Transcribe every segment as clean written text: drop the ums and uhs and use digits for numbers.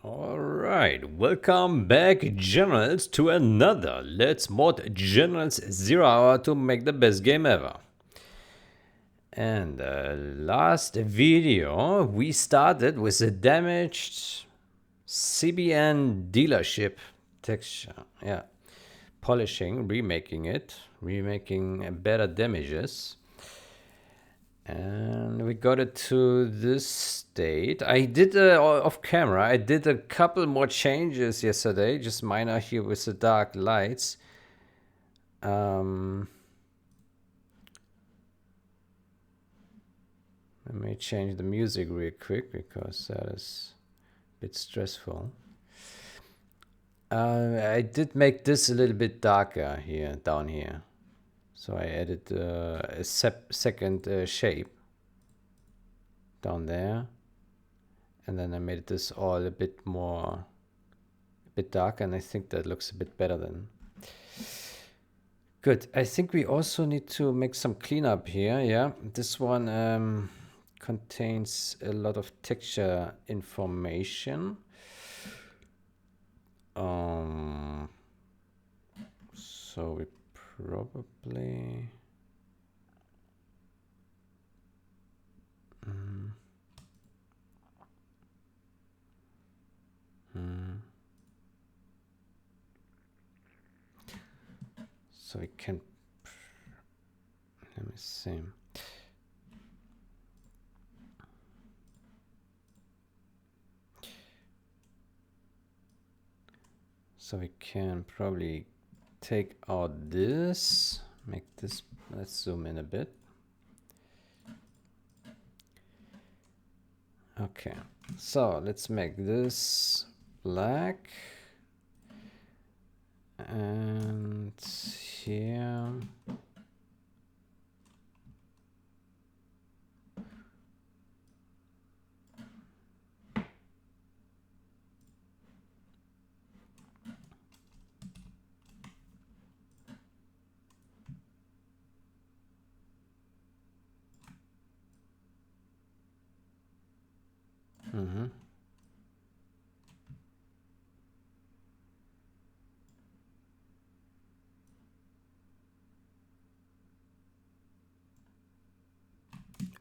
Alright, welcome back generals to another Let's Mod Generals 0 Hour to make the best game ever. And last video we started with a damaged CBN dealership texture. Yeah, polishing, remaking better damages. And we got it to this state. I did off camera. I did a couple more changes yesterday, just minor here with the dark lights. Let me change the music real quick because that is a bit stressful. I did make this a little bit darker here, down here. So I added a second shape down there. And then I made this all a bit dark, and I think that looks a bit better then. Good. I think we also need to make some cleanup here. Yeah, this one contains a lot of texture information. So we probably so we can, let me see. So we can probably take out this, make this, let's zoom in a bit. Okay, so let's make this black. And here.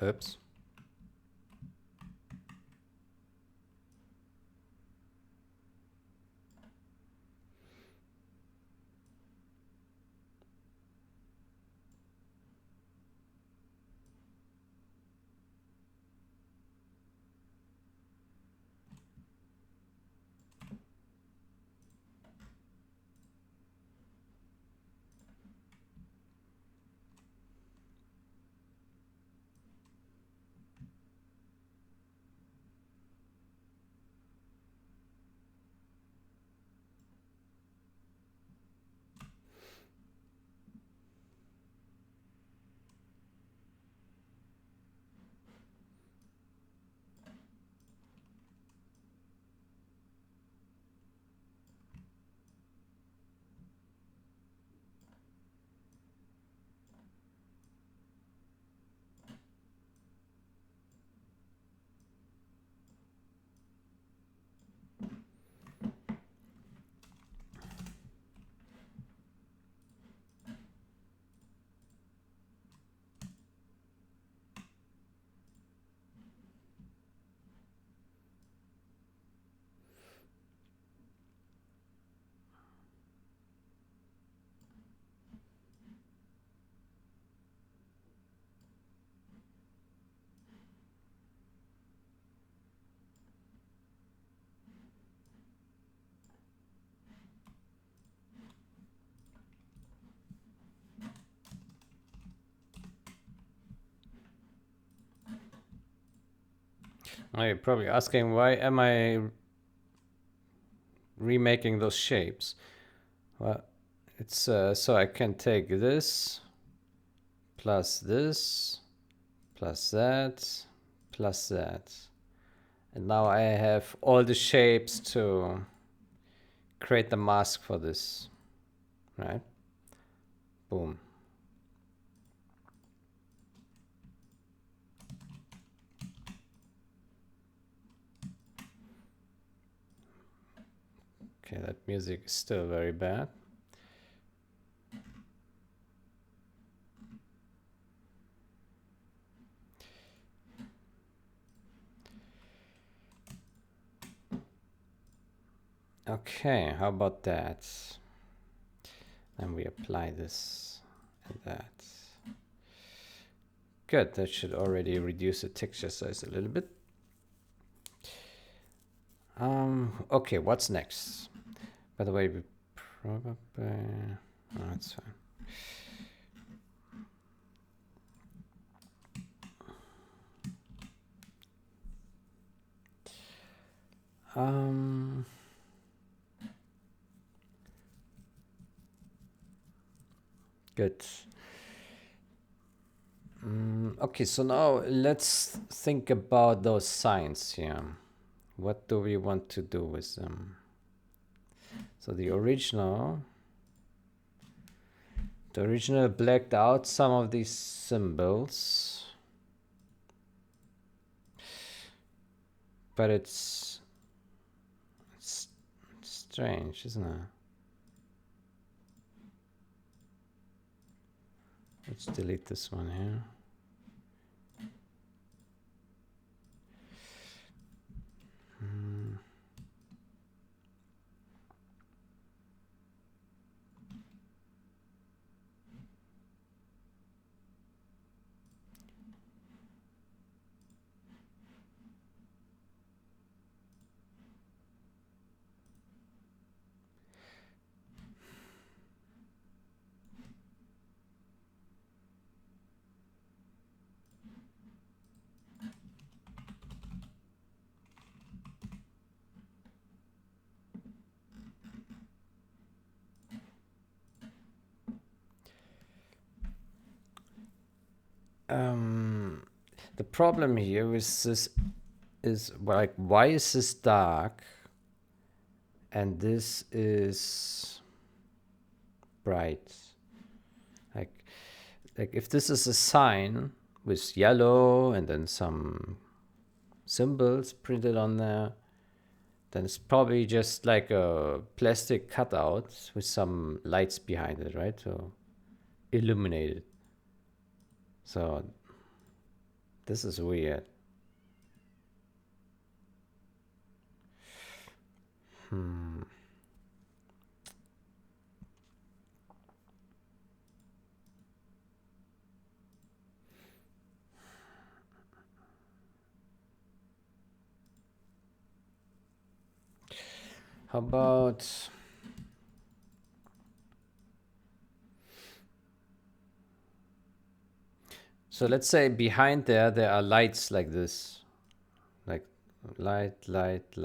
Oops. You're probably asking, why am I remaking those shapes? Well, it's so I can take this, plus this, plus that, plus that. And now I have all the shapes to create the mask for this, right? Boom. Okay, that music is still very bad. Okay, how about that? And we apply this and that. Good, that should already reduce the texture size a little bit. Okay, what's next? By the way, we probably... Oh, that's fine. Good. Okay, so now let's think about those signs here. What do we want to do with them? So the original blacked out some of these symbols, but it's strange, isn't it? Let's delete this one here. The problem here is this is like, why is this dark and this is bright? Like if this is a sign with yellow and then some symbols printed on there, then it's probably just like a plastic cutout with some lights behind it, right? So illuminated. So this is weird. How about... So let's say behind there are lights like this. Like light, like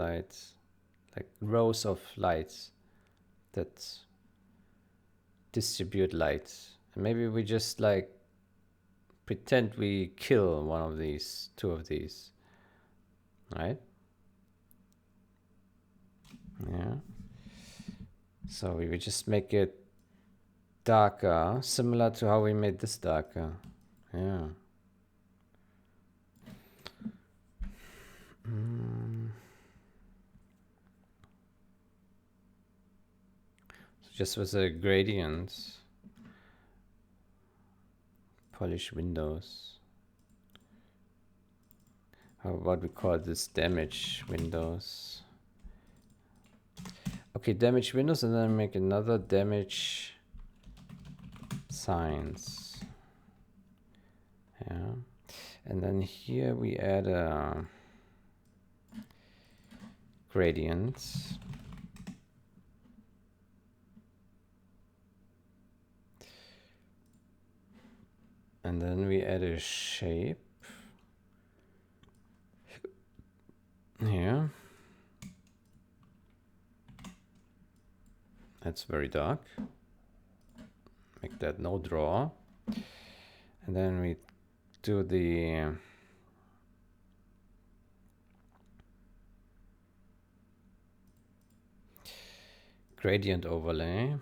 rows of lights that distribute lights. And maybe we just like pretend we kill one of these, two of these, right? Yeah. So we would just make it darker, similar to how we made this darker. Yeah. So just with a gradient, polish windows. How about we call this damage windows? Okay, damage windows, and then make another damage signs. Yeah. And then here we add a gradient. And then we add a shape. Here. That's very dark. Make that no draw. And then we do the gradient overlay.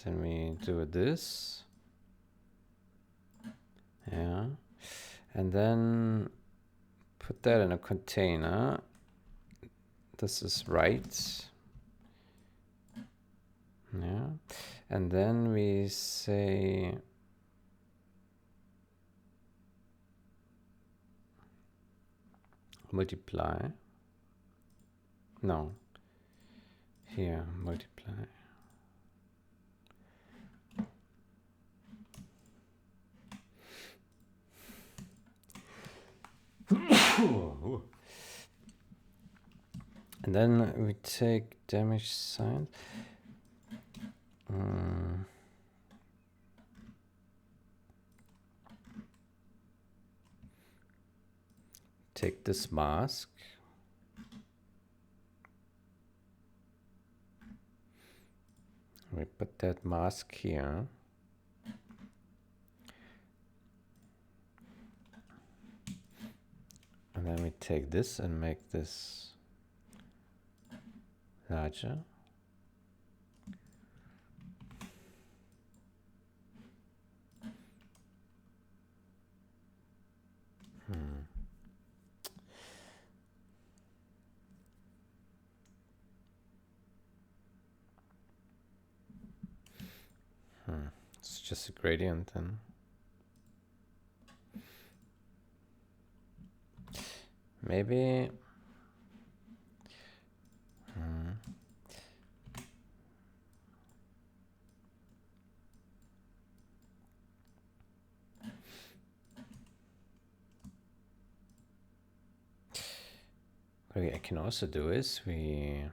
Then we do this. Yeah. And then put that in a container. this is right. Yeah. And then we say multiply. No. Here, multiply. And then we take damage sign. Take this mask. We put that mask here. And then we take this and make this larger. It's just a gradient then. Maybe what I can also do is we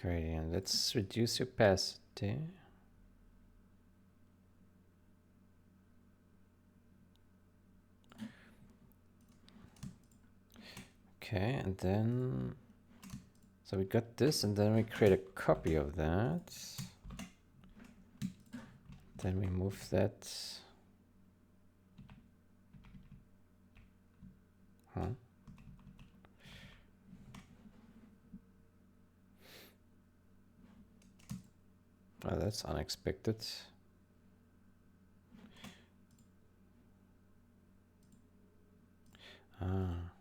gradient. Let's reduce opacity. Okay, and then so we got this, and then we create a copy of that. Then we move that. Huh? Oh, that's unexpected. Ah.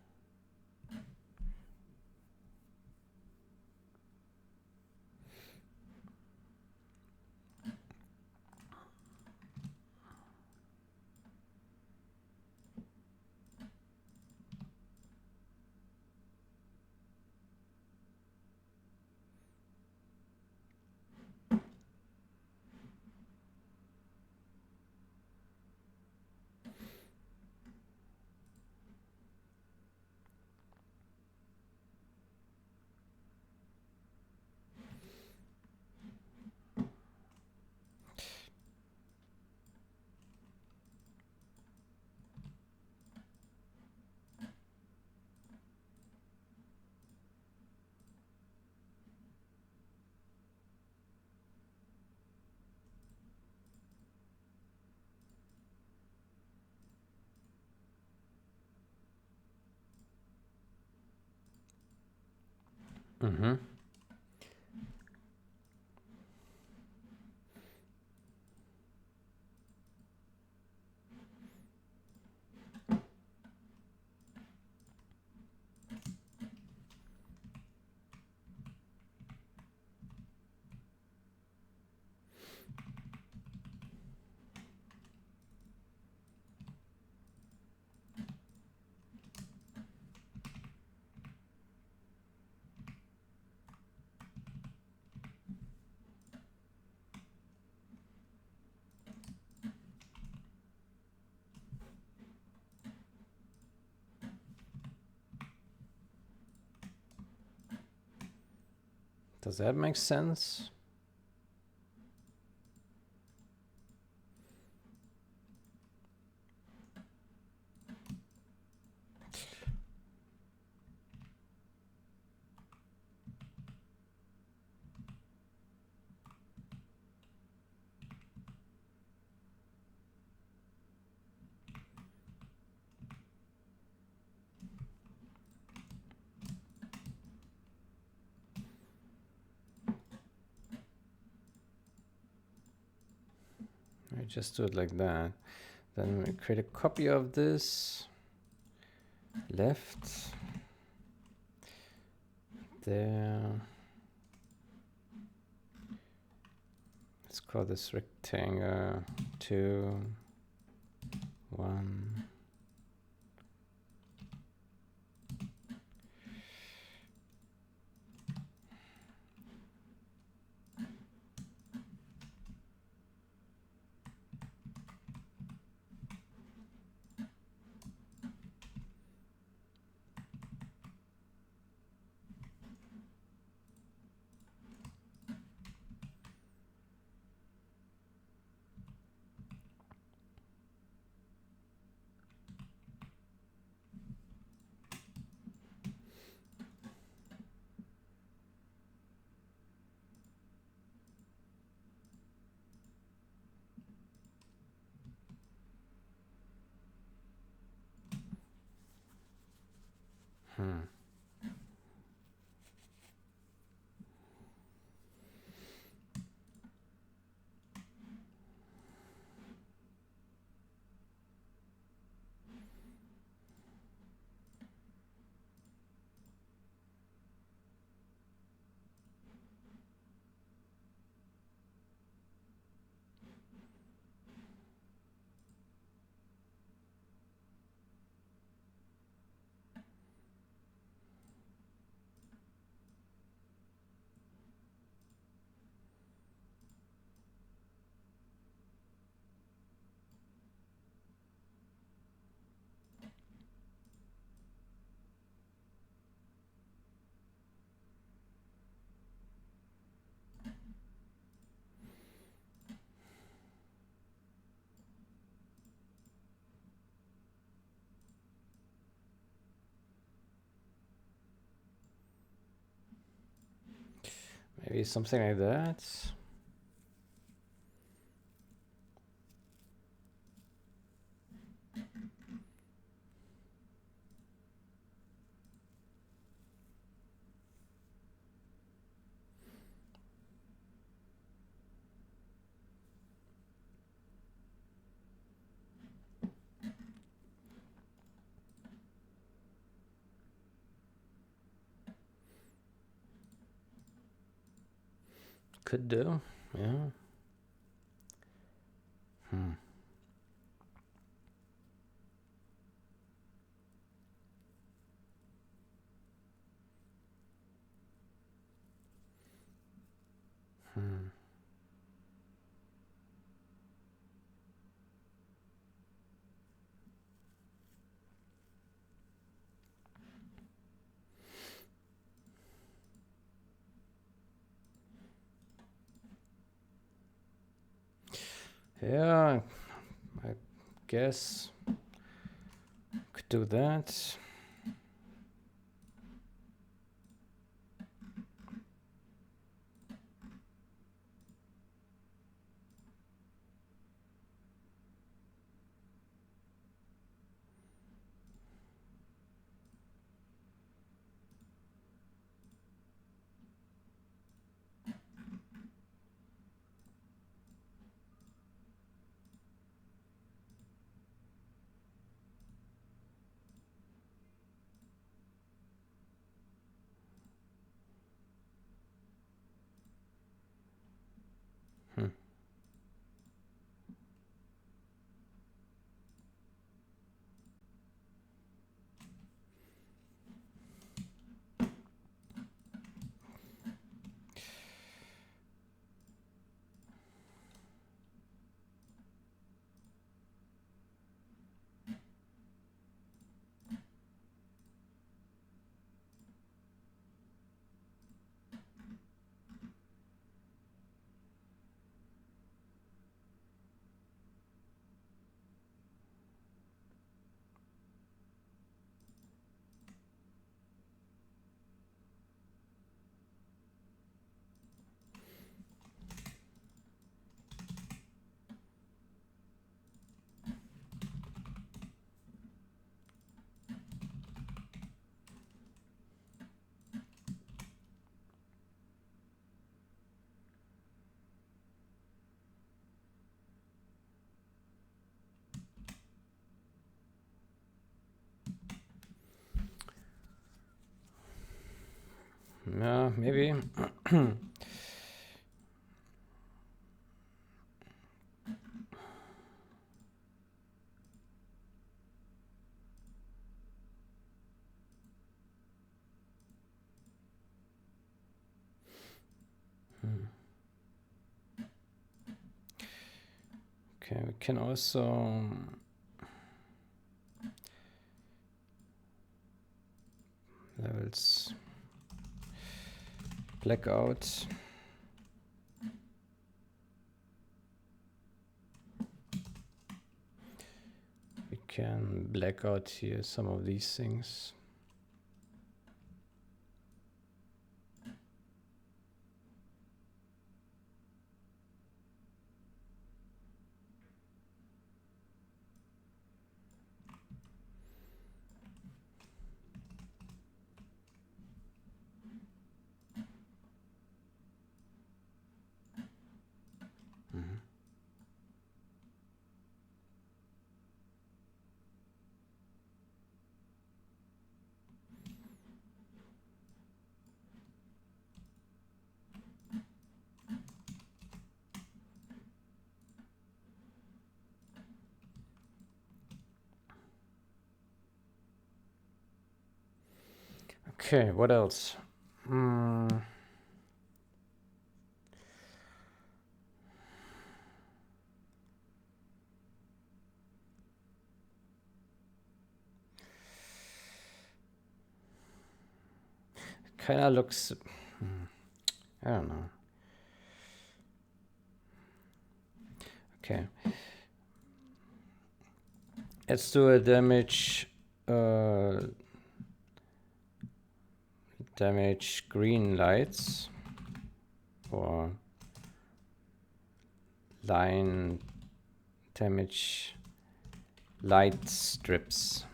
Mm-hmm. Does that make sense? just do it like that. Then we create a copy of this. Left. There. Let's call this rectangle 2, 1. Maybe something like that. Could do, yeah. Yeah, I guess could do that. Yeah, maybe. Okay, we can also levels blackout. We can black out here some of these things. Okay, what else? Kind of looks, I don't know. Okay. Let's do a damage green lights or line damage light strips.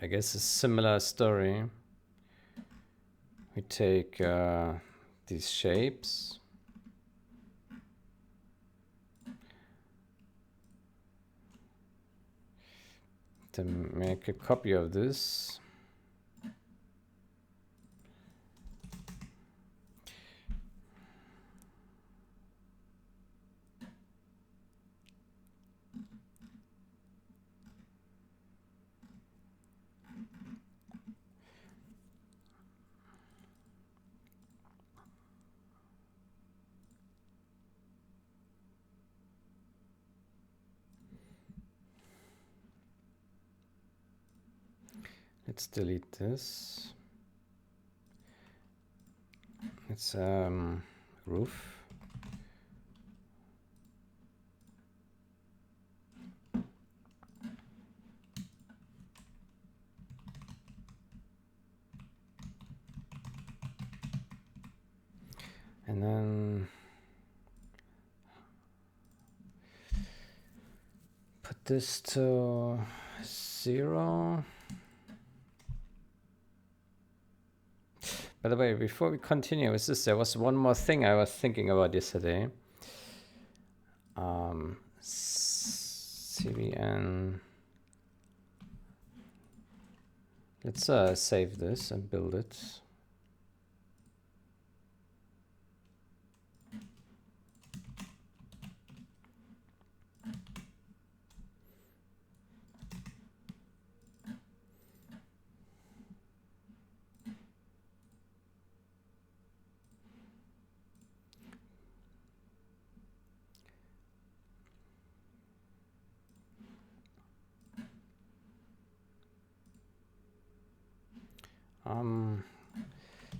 I guess a similar story. We take these shapes. To make a copy of this. Let's delete this. It's roof. And then put this to 0. By the way, before we continue with this, there was one more thing I was thinking about yesterday. CBN. Let's save this and build it.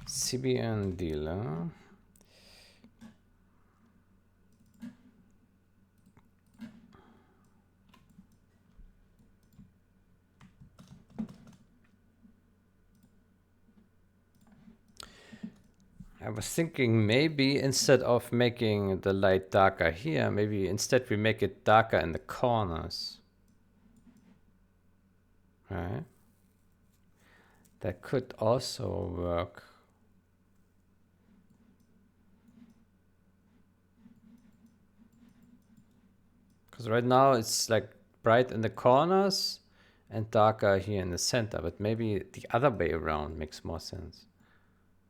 CBN dealer. I was thinking maybe instead of making the light darker here, maybe instead we make it darker in the corners. Right? That could also work. Because right now it's like bright in the corners and darker here in the center, but maybe the other way around makes more sense,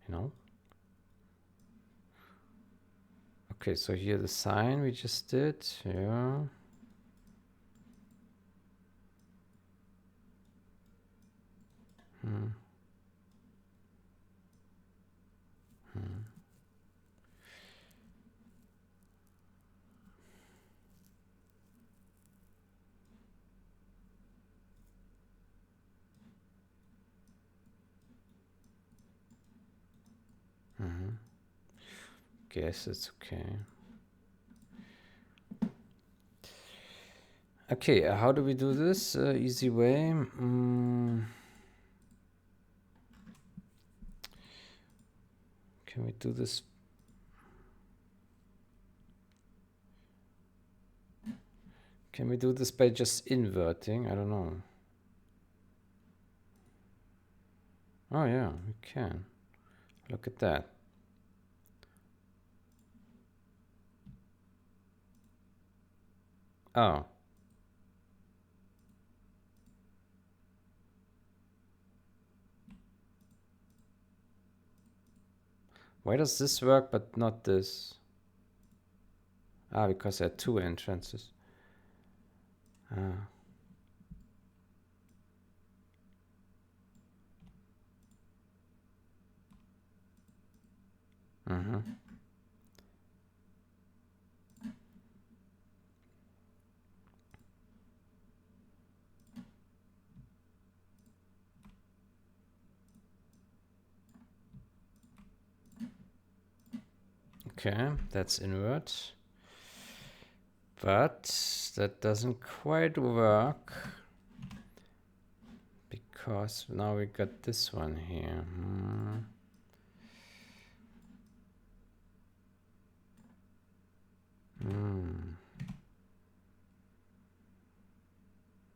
you know? Okay, so here the sign we just did, yeah. Hmm. Guess it's okay. Okay, how do we do this? Easy way. Can we do this? Can we do this by just inverting? I don't know. Oh yeah, we can. Look at that. Oh. Why does this work but not this? Ah, because there are two entrances. Ah. Mm-hmm. Okay, that's invert. But that doesn't quite work. Because now we got this one here.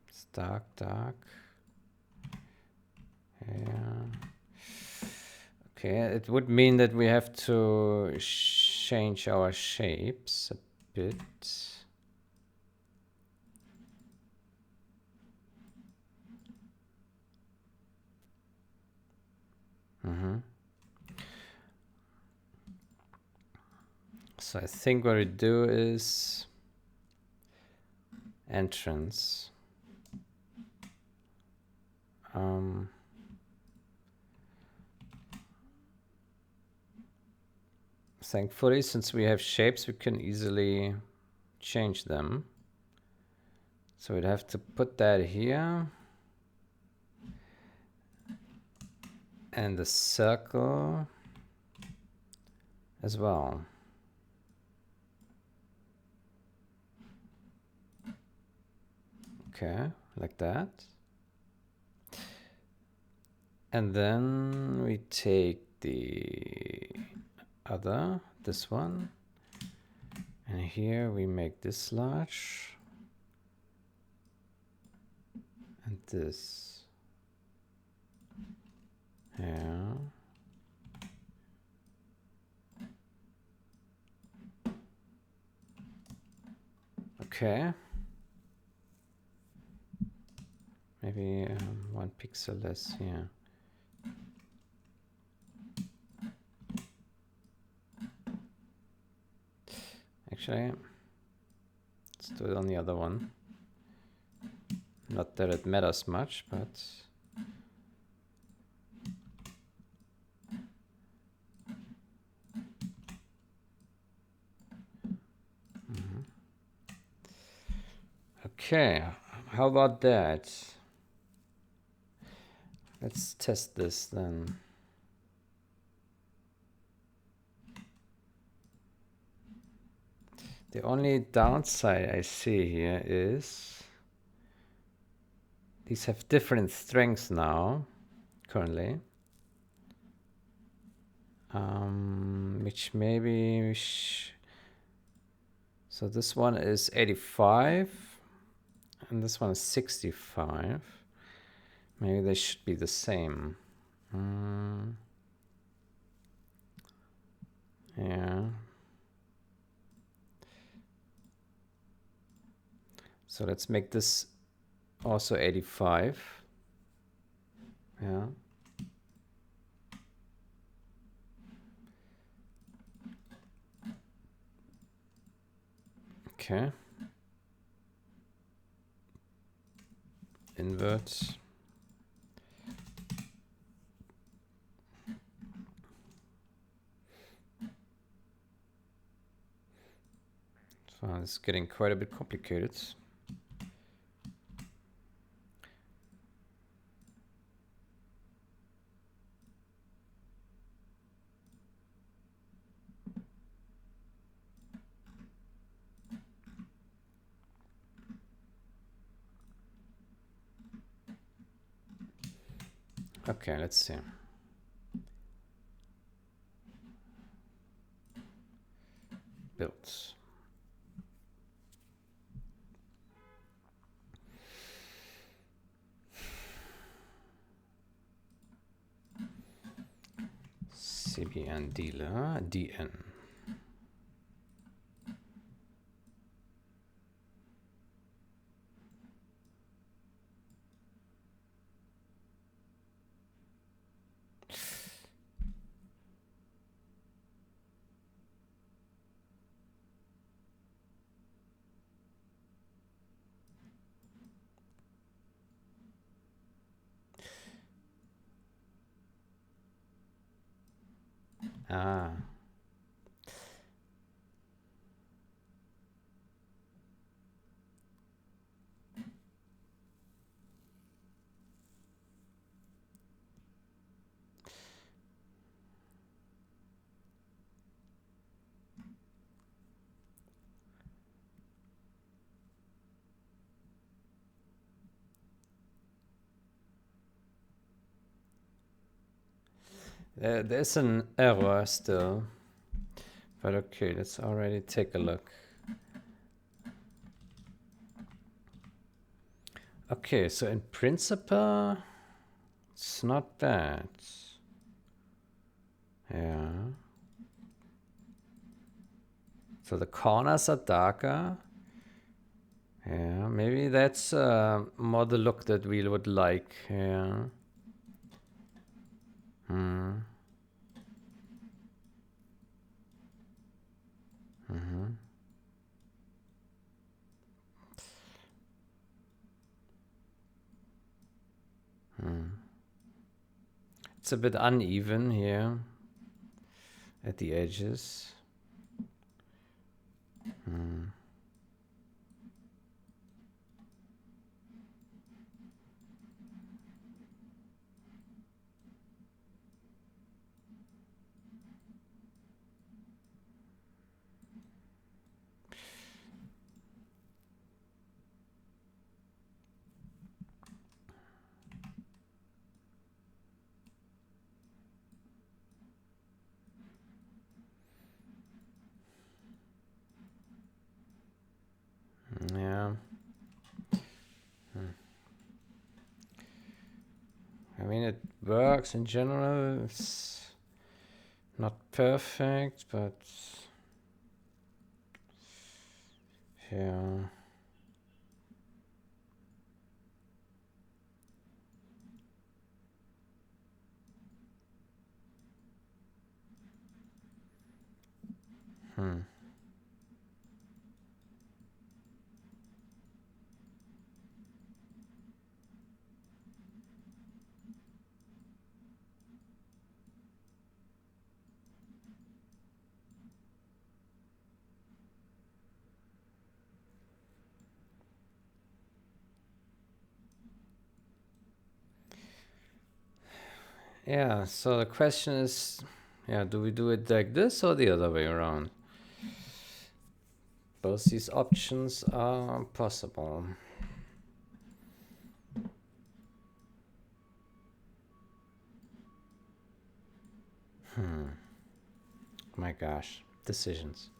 It's dark, dark. Yeah. Okay, it would mean that we have to change our shapes a bit. So I think what we do is entrance. Thankfully, since we have shapes, we can easily change them. So we'd have to put that here. And the circle as well. Okay, like that. And then we take the other, this one, and here we make this large, and this. Yeah. Okay. Maybe 1 pixel less here. Actually, let's do it on the other one. Not that it matters much, but okay, how about that? Let's test this then. The only downside I see here is these have different strengths now, currently. which maybe so this one is 85 and this one is 65. Maybe they should be the same. Yeah. So let's make this also 85. Yeah. Okay. Invert. So it's getting quite a bit complicated. Okay, let's see. Built. CBN dealer DN. Ah. There's an error still. But okay, let's already take a look. Okay, so in principle, it's not bad. Yeah. So the corners are darker. Yeah, maybe that's more the look that we would like. Yeah. Hmm. Mm-hmm. It's a bit uneven here at the edges. Yeah. I mean, it works in general. It's not perfect, but yeah. Yeah, so the question is, yeah, do we do it like this or the other way around? Both these options are possible. My gosh, decisions.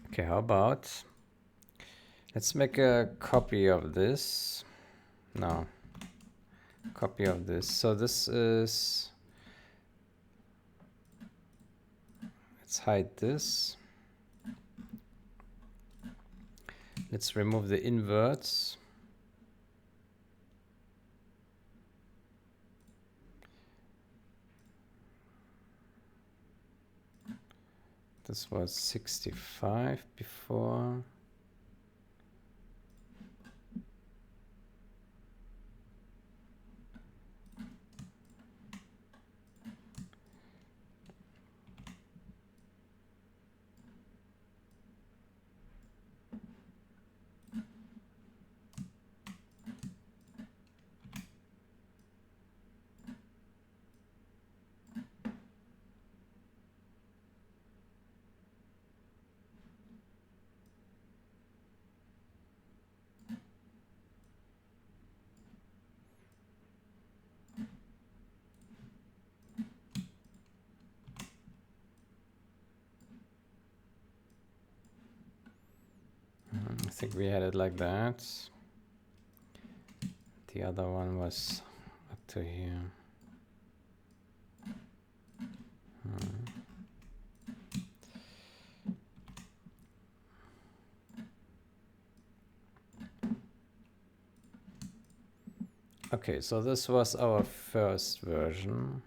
Okay, how about let's make a copy of this. No, copy of this. So this is, let's hide this. Let's remove the inverts. This was 65 before. I think we had it like that. The other one was up to here. Okay, so this was our first version.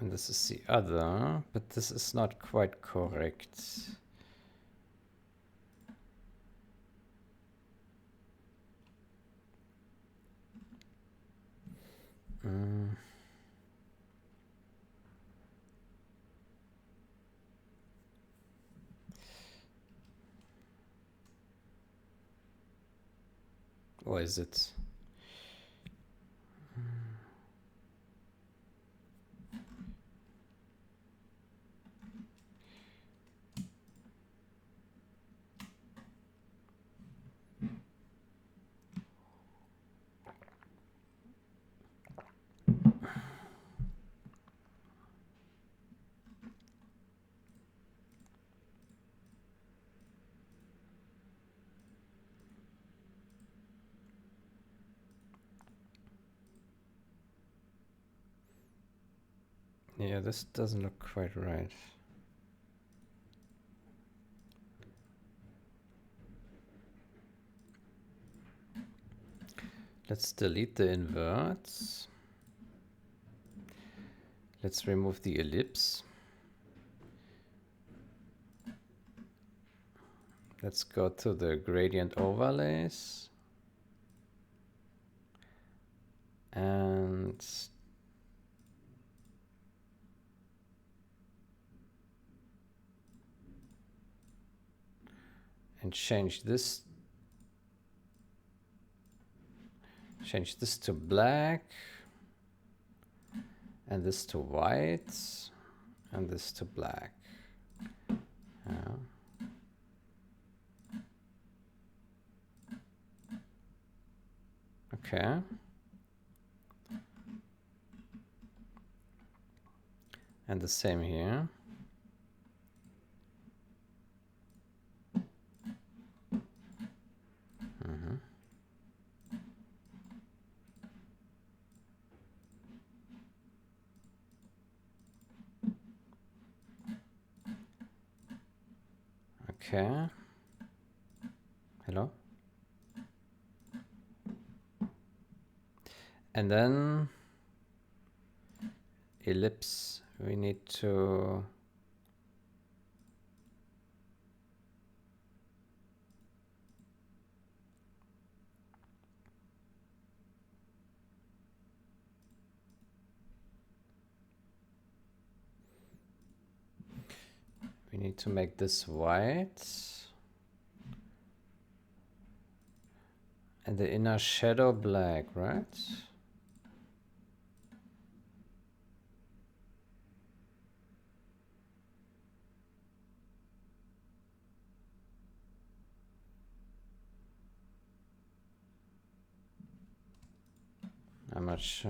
And this is the other, but this is not quite correct. Or is it? Yeah, this doesn't look quite right. Let's delete the inverts. Let's remove the ellipse. Let's go to the gradient overlays. And change this to black, and this to white, and this to black. Okay. And the same here. Okay. Hello? And then ellipse, we need to make this white. And the inner shadow black, right? much.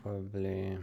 Probably.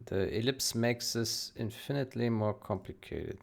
The ellipse makes this infinitely more complicated.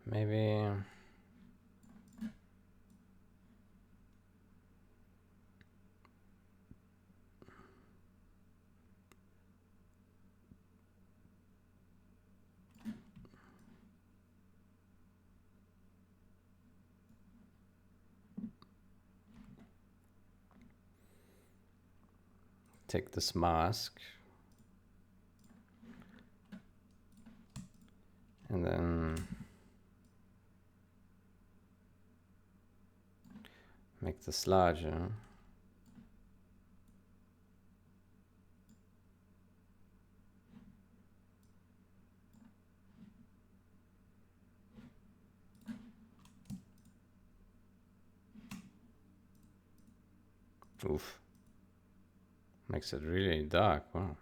Maybe take this mask and then make this larger. Oof. Makes it really dark. Wow.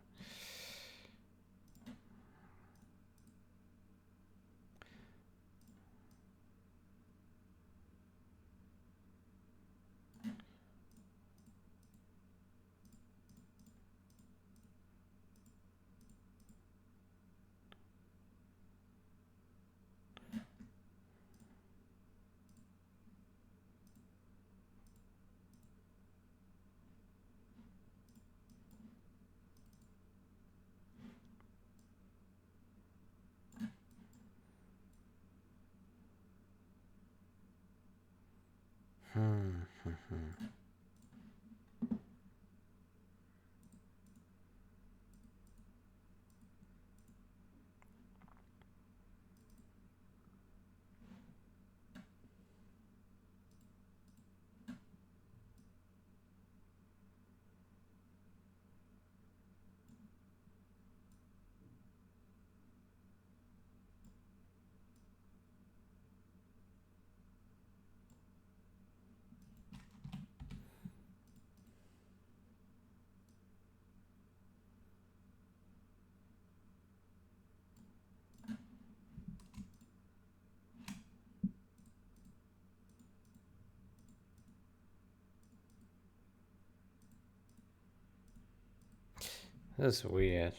That's weird.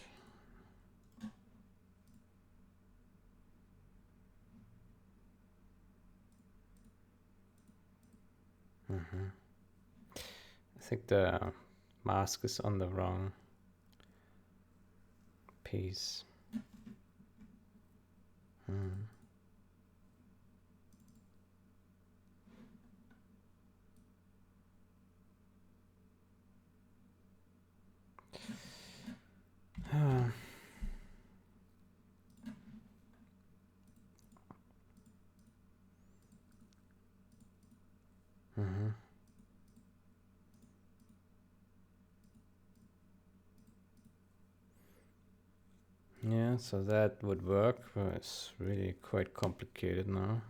I think the mask is on the wrong piece. so that would work. But it's really quite complicated now.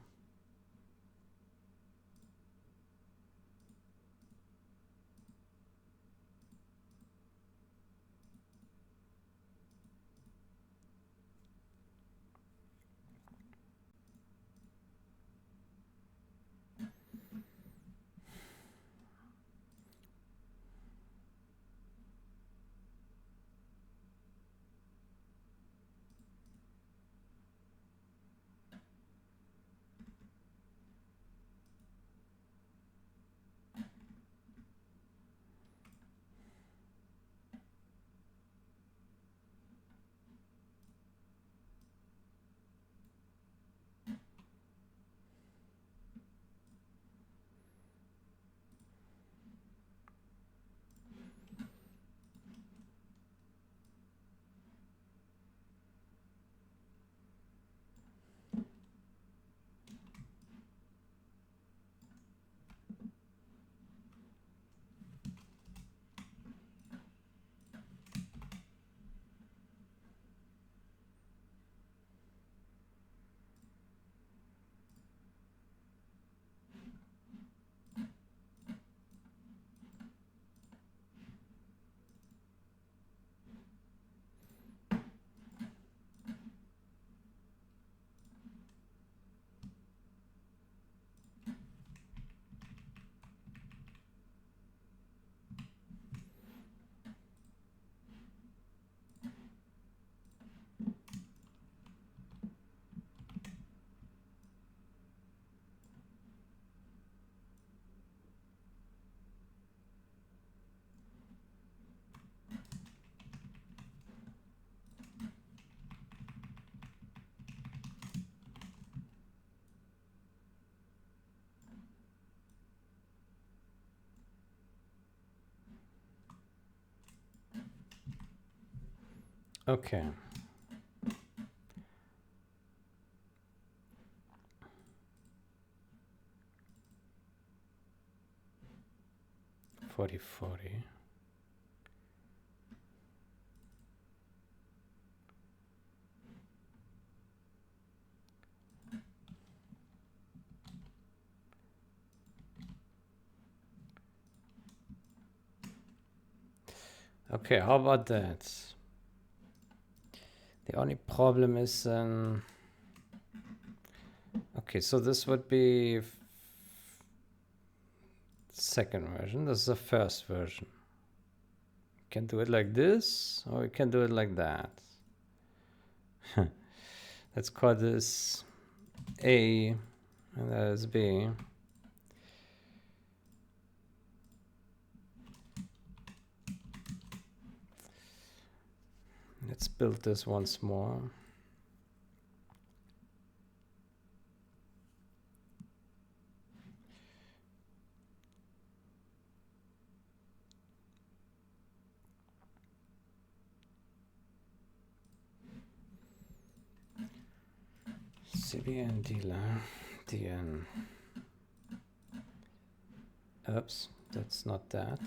Okay. $40.40. Okay, how about that? The only problem is, okay, so this would be second version. This is the first version. We can do it like this, or we can do it like that. Let's call this A, and that is B. Let's build this once more. CBN dealer, DN. Oops, that's not that.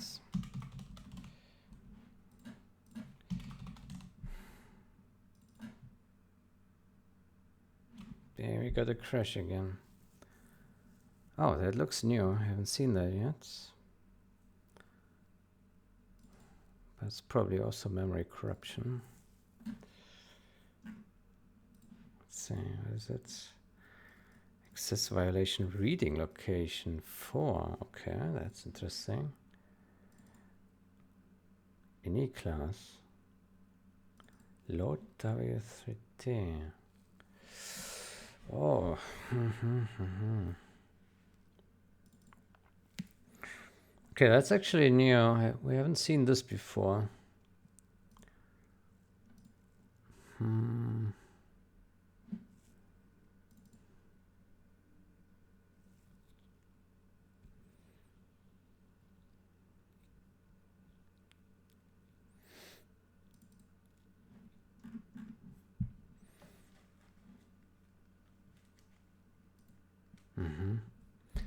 Yeah, we got a crash again. Oh, that looks new. I haven't seen that yet. But it's probably also memory corruption. Let's see, what is it? Access violation reading location 4. Okay, that's interesting. Any class. Load W3D. Oh. Okay, that's actually new. We haven't seen this before.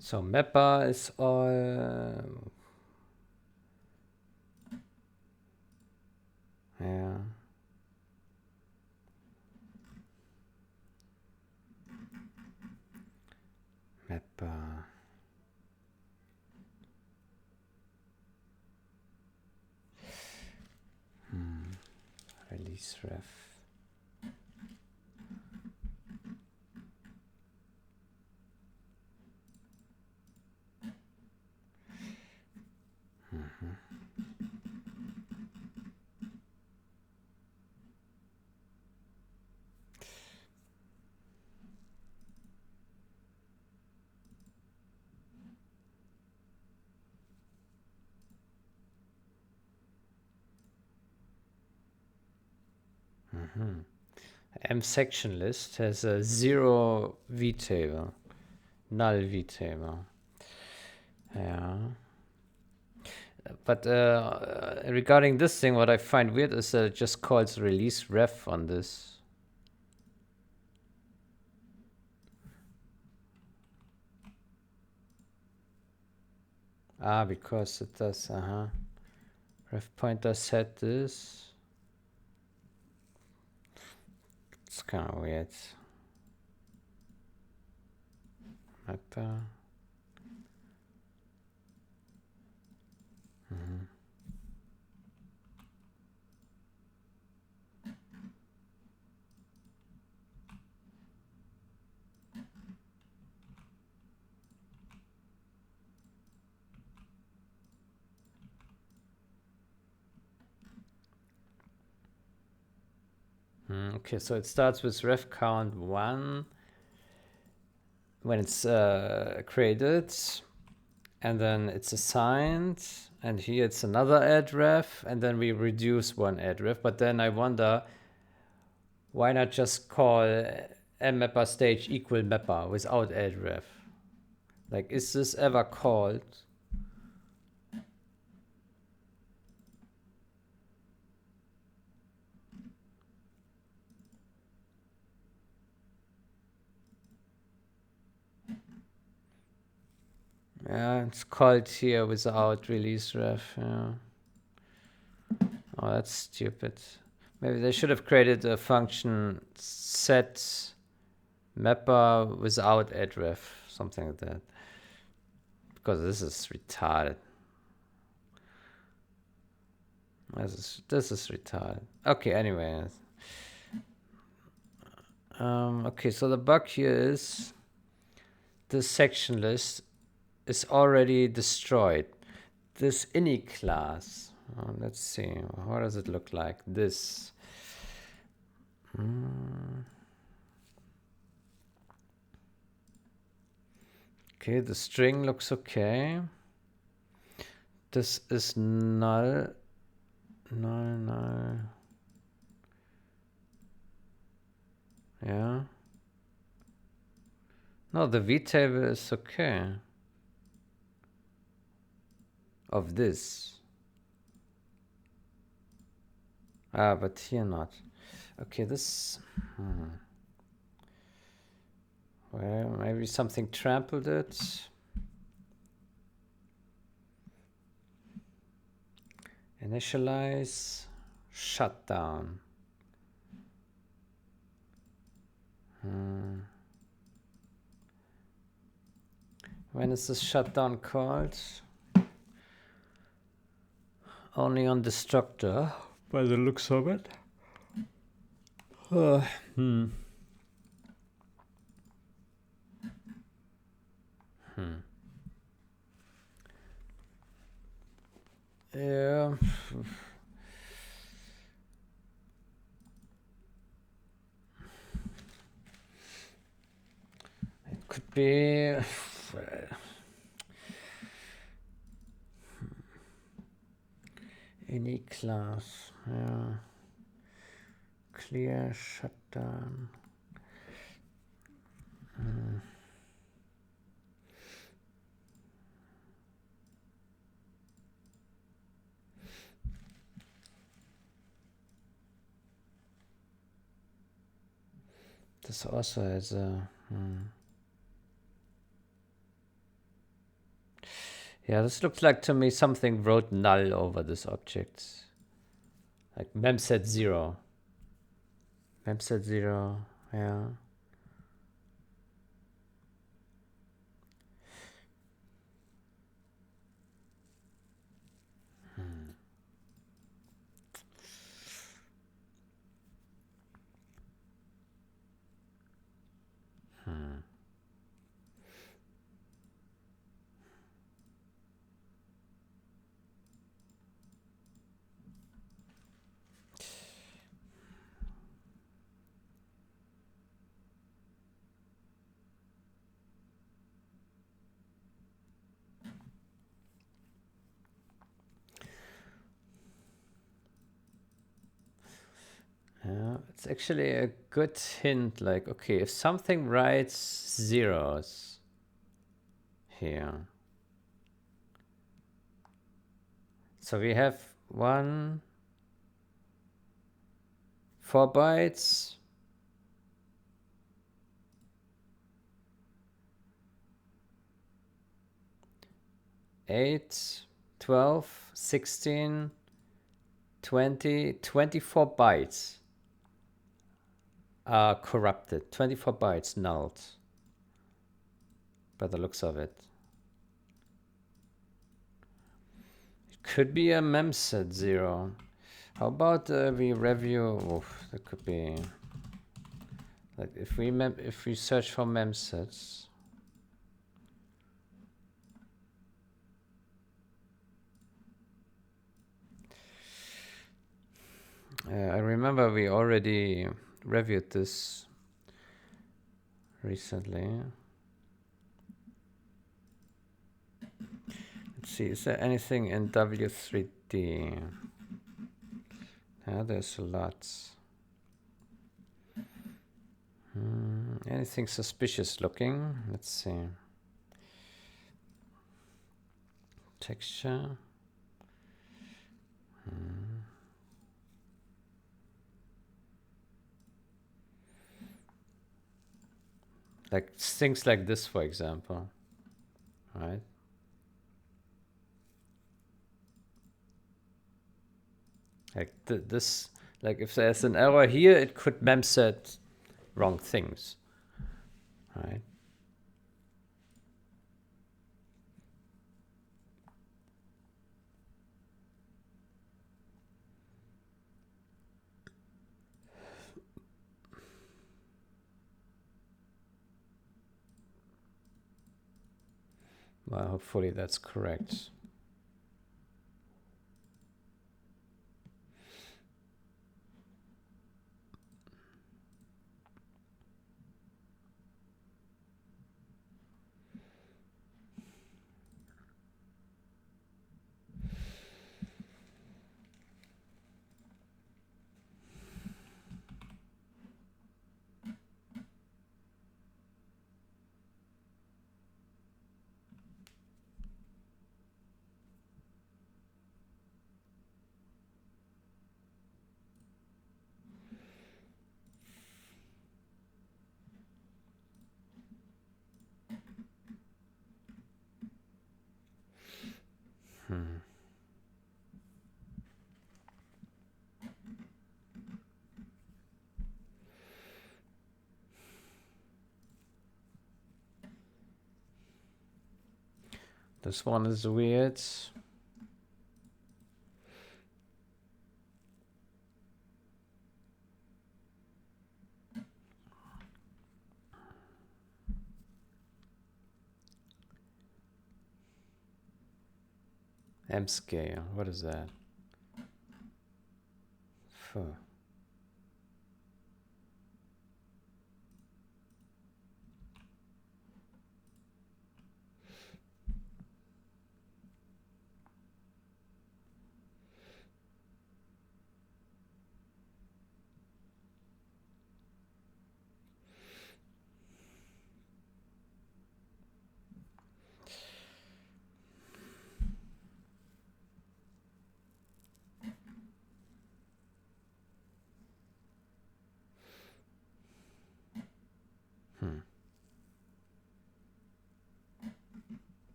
So mapper is all. Yeah. release ref. M section list has a 0 vtable, null vtable. Yeah. But regarding this thing, what I find weird is that it just calls release ref on this. Ah, because it does, ref pointer set this. It's kind of weird. Mapper. Okay, so it starts with ref count 1 when it's created, and then it's assigned, and here it's another add ref, and then we reduce one add ref. But then I wonder, why not just call mmapper stage equal mapper without add ref? Like, is this ever called? Yeah, it's called here without release ref. Yeah. Oh, that's stupid. Maybe they should have created a function set mapper without addref, something like that. Because this is retarded. This is retarded. Okay, anyway. Okay, so the bug here is this section list is already destroyed. This ini class. Let's see. What does it look like? This. Okay, the string looks okay. This is null. Null. Yeah. No, the vtable is okay. Of this. Ah, but here not. Okay, this. Well, maybe something trampled it. Initialize. Shutdown. When is this shutdown called? Only on destructor, by the looks of it. Yeah. It could be. Any class. Yeah. Clear shutdown. This also has a. Yeah, this looks like to me something wrote null over this object. Like memset 0. Memset 0, yeah. It's actually a good hint, like, okay, if something writes zeros here. So we have 4 bytes, 8, 12, 16, 20, 24 bytes are corrupted. 24 bytes nulled by the looks of it. It could be a memset 0. How about we review? Oof, that could be like if we search for memsets. I remember we already reviewed this recently. Let's see, is there anything in W3D? Yeah, there's lots. Anything suspicious looking? Let's see. Texture. Like things like this, for example, right? Like this, like if there's an error here, it could memset wrong things, right? Well, hopefully that's correct. This one is weird. M scale, what is that? Phew.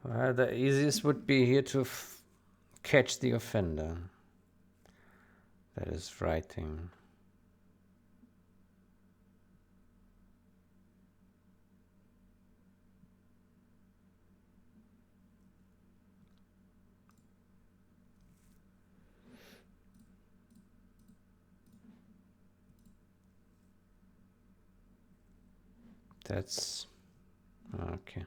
The easiest would be here to catch the offender. That is writing. That's okay.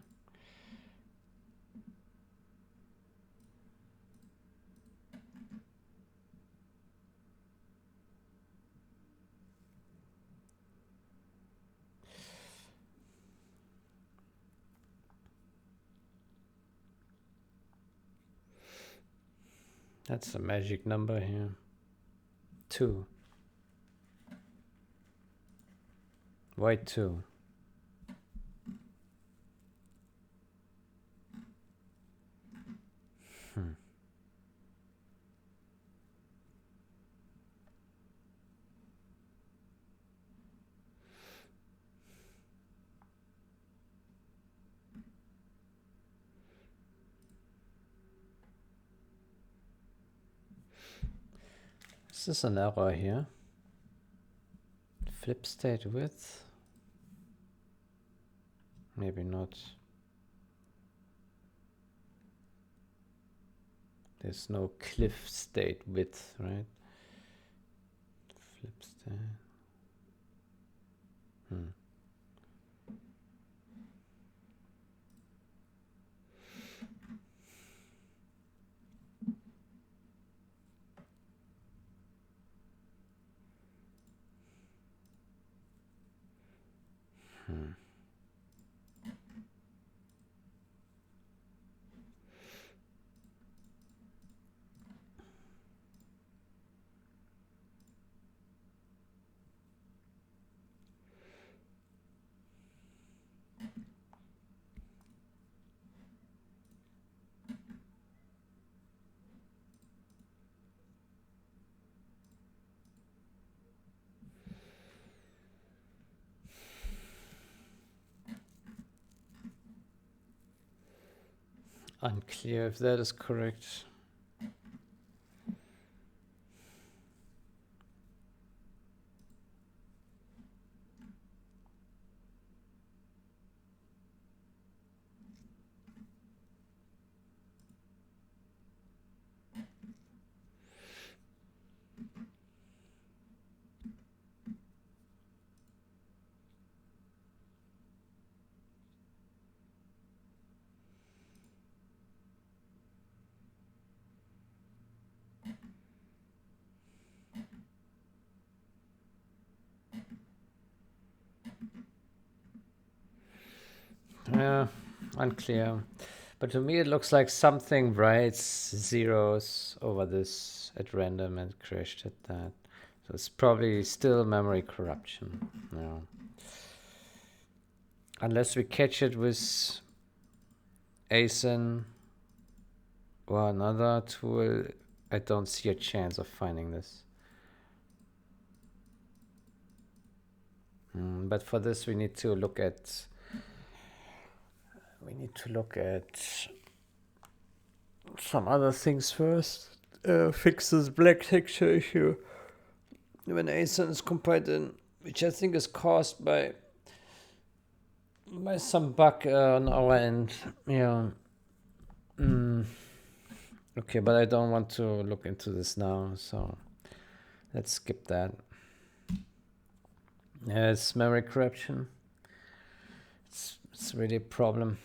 That's a magic number here. 2. Why 2? Is this an error here? Flip state width? Maybe not. There's no cliff state width, right? Flip state. Unclear if that is correct. Yeah, unclear. But to me it looks like something writes zeros over this at random and crashed at that. So it's probably still memory corruption. Yeah. Unless we catch it with ASIN or another tool, I don't see a chance of finding this. But for this we need to look at some other things first. Fix this black texture issue when ASIN is compiled in, which I think is caused by some bug on our end. Yeah. Okay, but I don't want to look into this now, so let's skip that. Yeah, it's memory corruption. It's really a problem.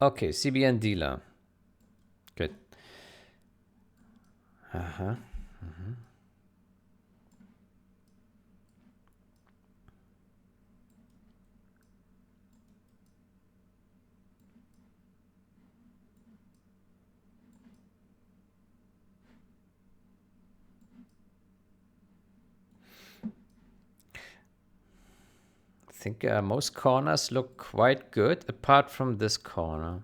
Okay, CBN dealer. Good. I think most corners look quite good, apart from this corner.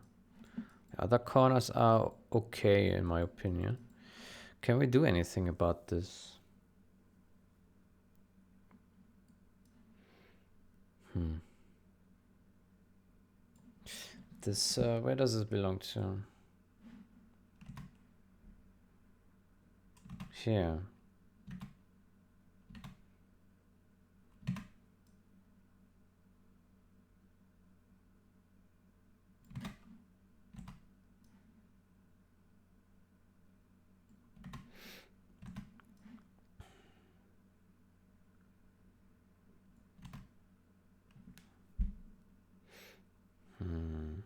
The other corners are okay, in my opinion. Can we do anything about this? This, where does this belong to? Here. Hmm.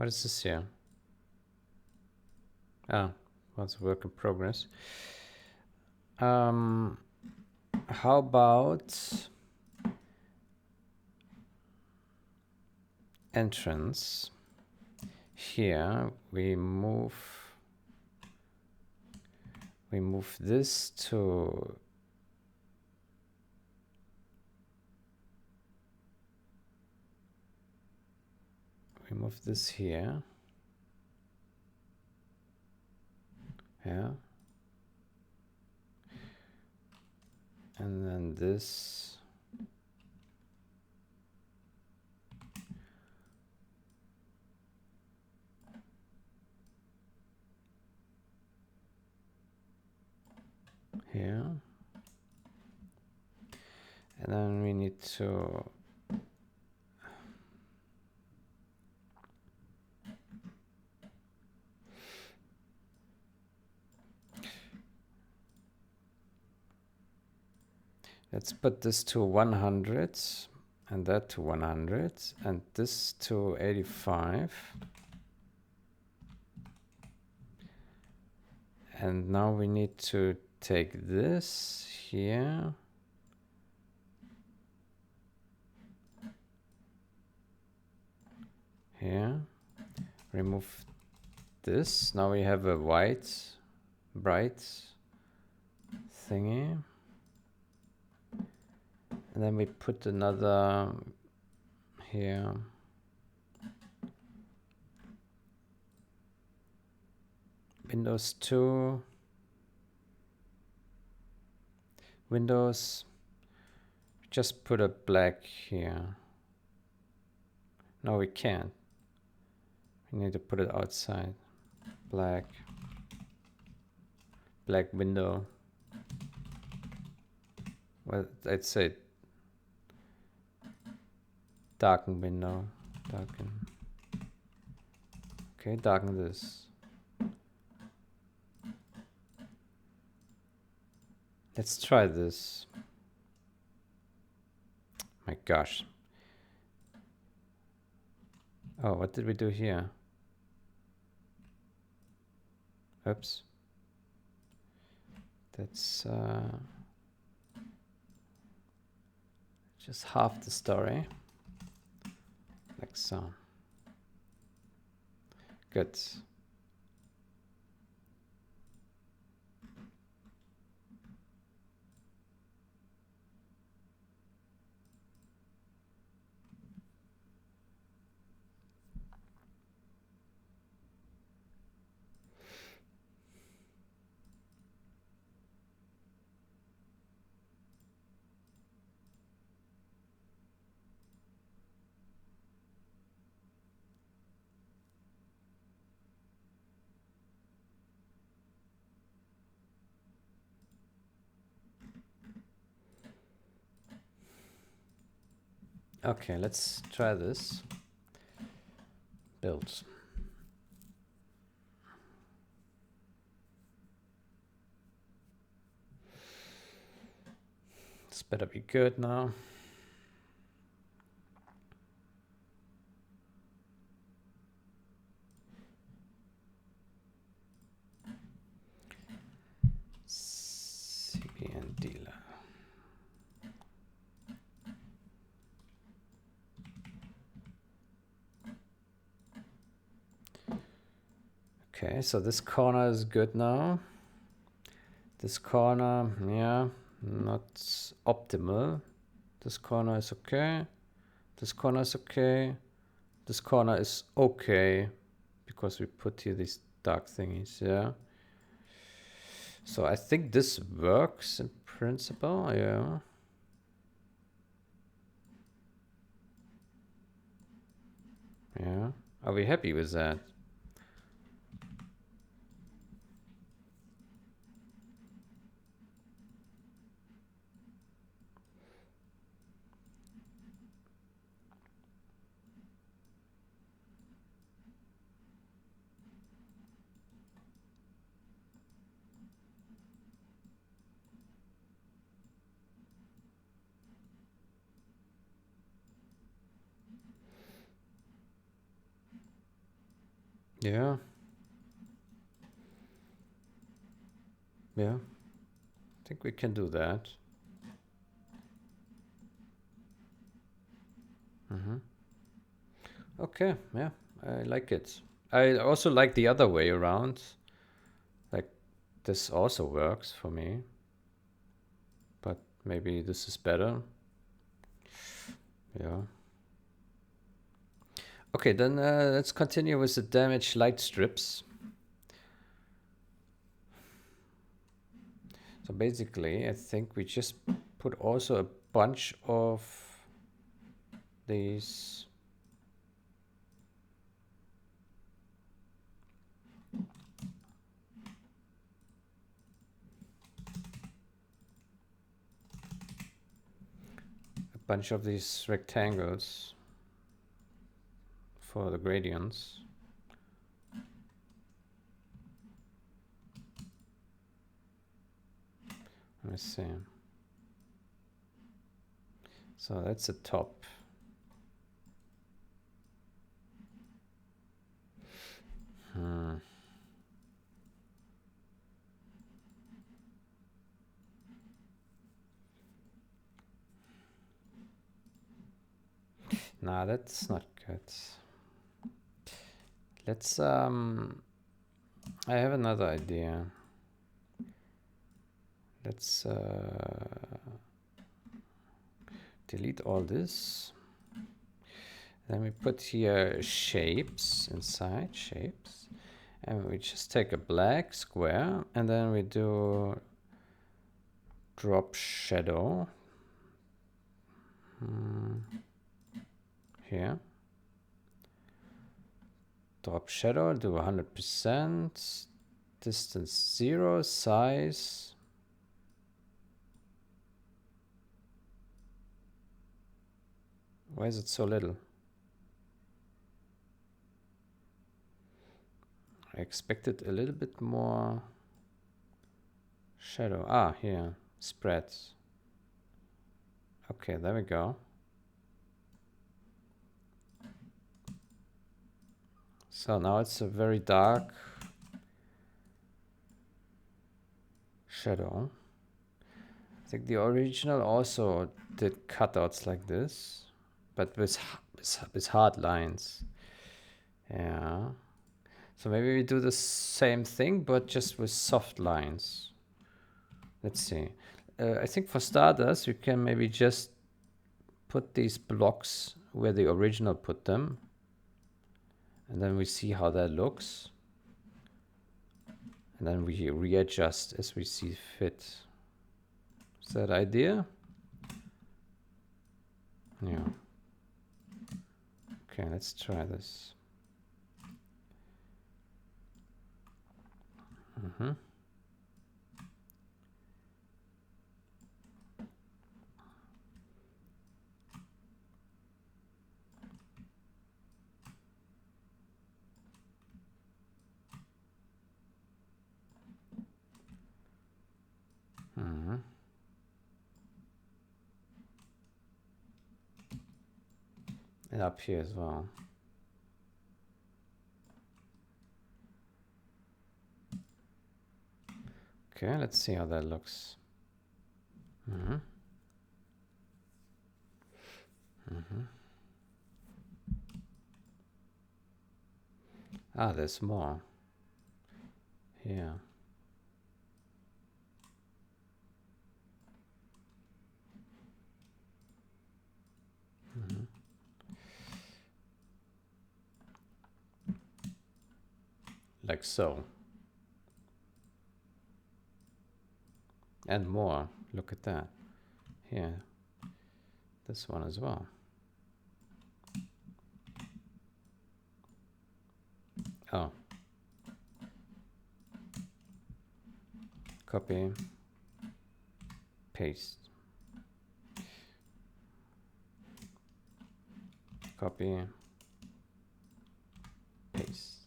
What is this here? Ah, what's a work in progress. How about entrance? Here we move this to this here. Yeah. And then this. Here. And then we need to let's put this to 100 and that to 100 and this to 85. And now we need to take this here. Here. Remove this. Now we have a white, bright thingy. And then we put another here. Windows 2. Windows. Just put a black here. No, we can't. We need to put it outside. Black. Black window. Well, I'd say darken window. Darken. Okay, darken this. Let's try this. My gosh. Oh, what did we do here? Oops. That's just half the story. Like so. Good. Okay, let's try this. Build. This better be good now. CBN dealer. Okay, so this corner is good now. This corner, yeah, not optimal. This corner is okay. This corner is okay. This corner is okay because we put here these dark thingies, yeah. So I think this works in principle, yeah. Yeah. Are we happy with that? Yeah. Yeah. I think we can do that. Okay, yeah, I like it. I also like the other way around. Like, this also works for me, but maybe this is better. Yeah. Okay, then let's continue with the damage light strips. So basically, I think we just put also a bunch of these. A bunch of these rectangles for the gradients. Let me see. So that's the top. Nah, that's not good. Let's I have another idea. Let's delete all this. Then we put here shapes inside, shapes. And we just take a black square and then we do drop shadow here. Drop shadow, do 100%. Distance 0, size. Why is it so little? I expected a little bit more shadow. Ah, here, spreads. Okay, there we go. So now it's a very dark shadow. I think the original also did cutouts like this, but with hard lines. Yeah. So maybe we do the same thing, but just with soft lines. Let's see. I think for starters, you can maybe just put these blocks where the original put them. And then we see how that looks. And then we readjust as we see fit. Is that idea? Yeah. Okay, let's try this. And up here as well. Okay, let's see how that looks. Ah, there's more. Yeah. Like so. And more. Look at that. Here. This one as well. Oh. Copy. Paste. Copy. Paste.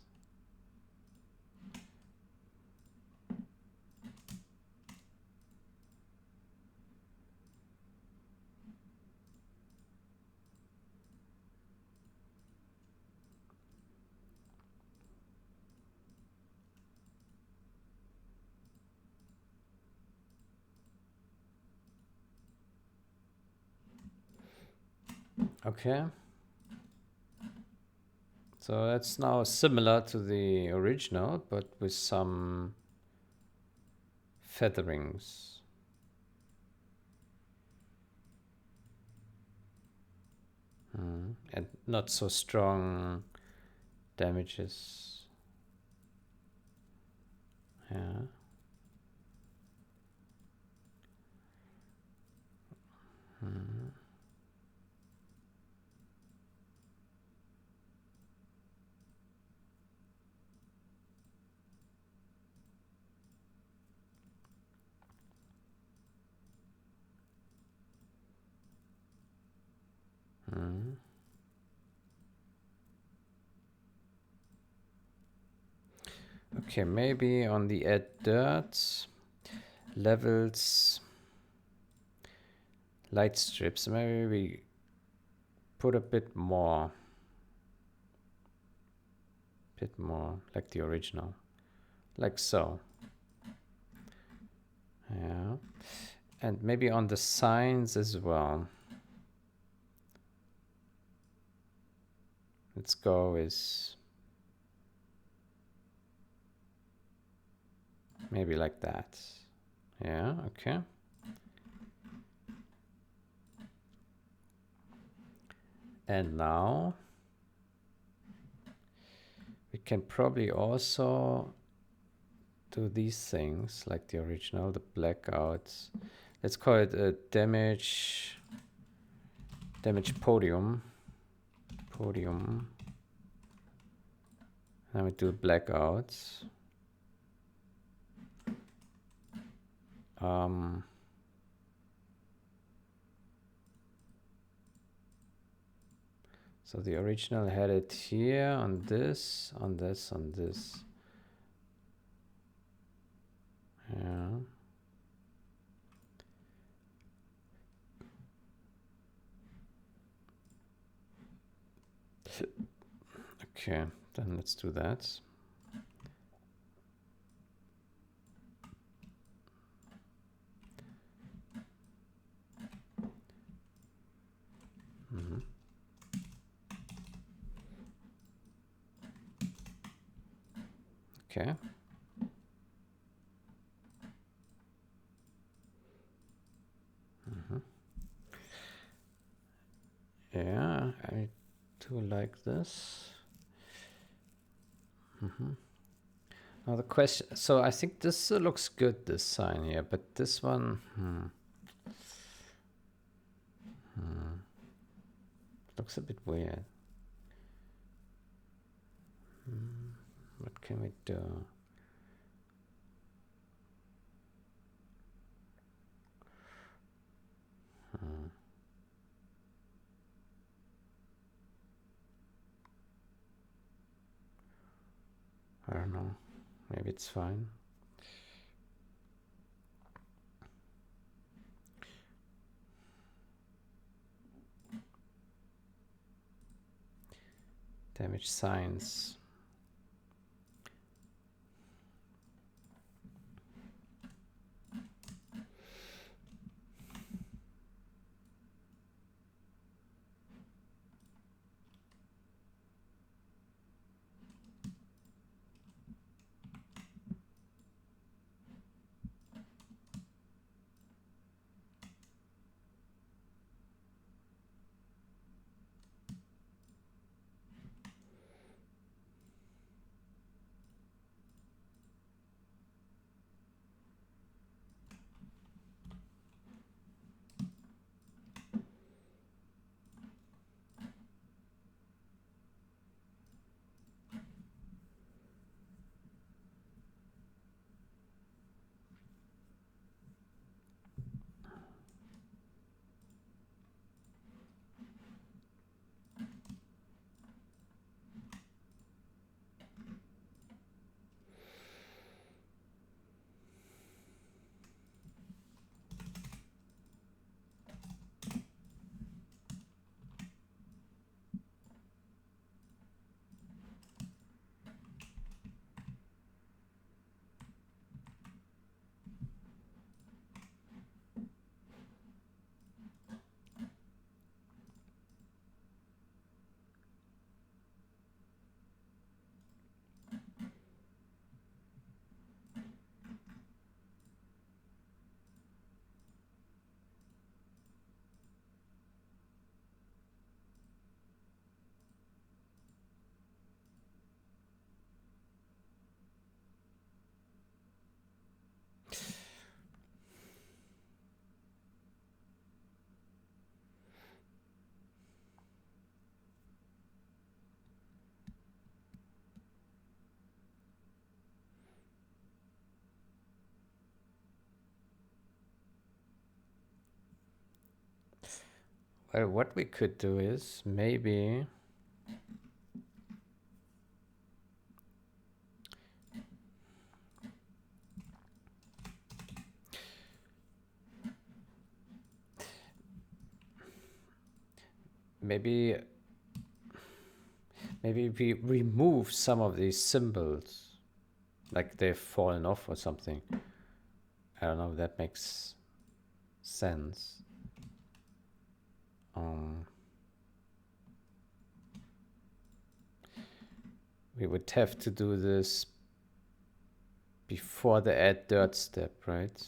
Okay. So that's now similar to the original, but with some featherings. And not so strong damages. Yeah. Okay, maybe on the add dirt levels light strips, maybe we put a bit more like the original, like so. Yeah, and maybe on the signs as well. Let's go with maybe like that. Yeah, okay. And now we can probably also do these things like the original, the blackouts. Let's call it a damage podium. Now we do blackouts. So the original had it here on this, on this, on this. Yeah. Okay, then let's do that. Okay. Yeah, I do like this. Now the question, so I think this looks good, this sign here, but this one, looks a bit weird. What can we do? I don't know. Maybe it's fine. Damage signs. Well, what we could do is maybe maybe we remove some of these symbols, like they've fallen off or something. I don't know if that makes sense. We would have to do this before the add dirt step, right?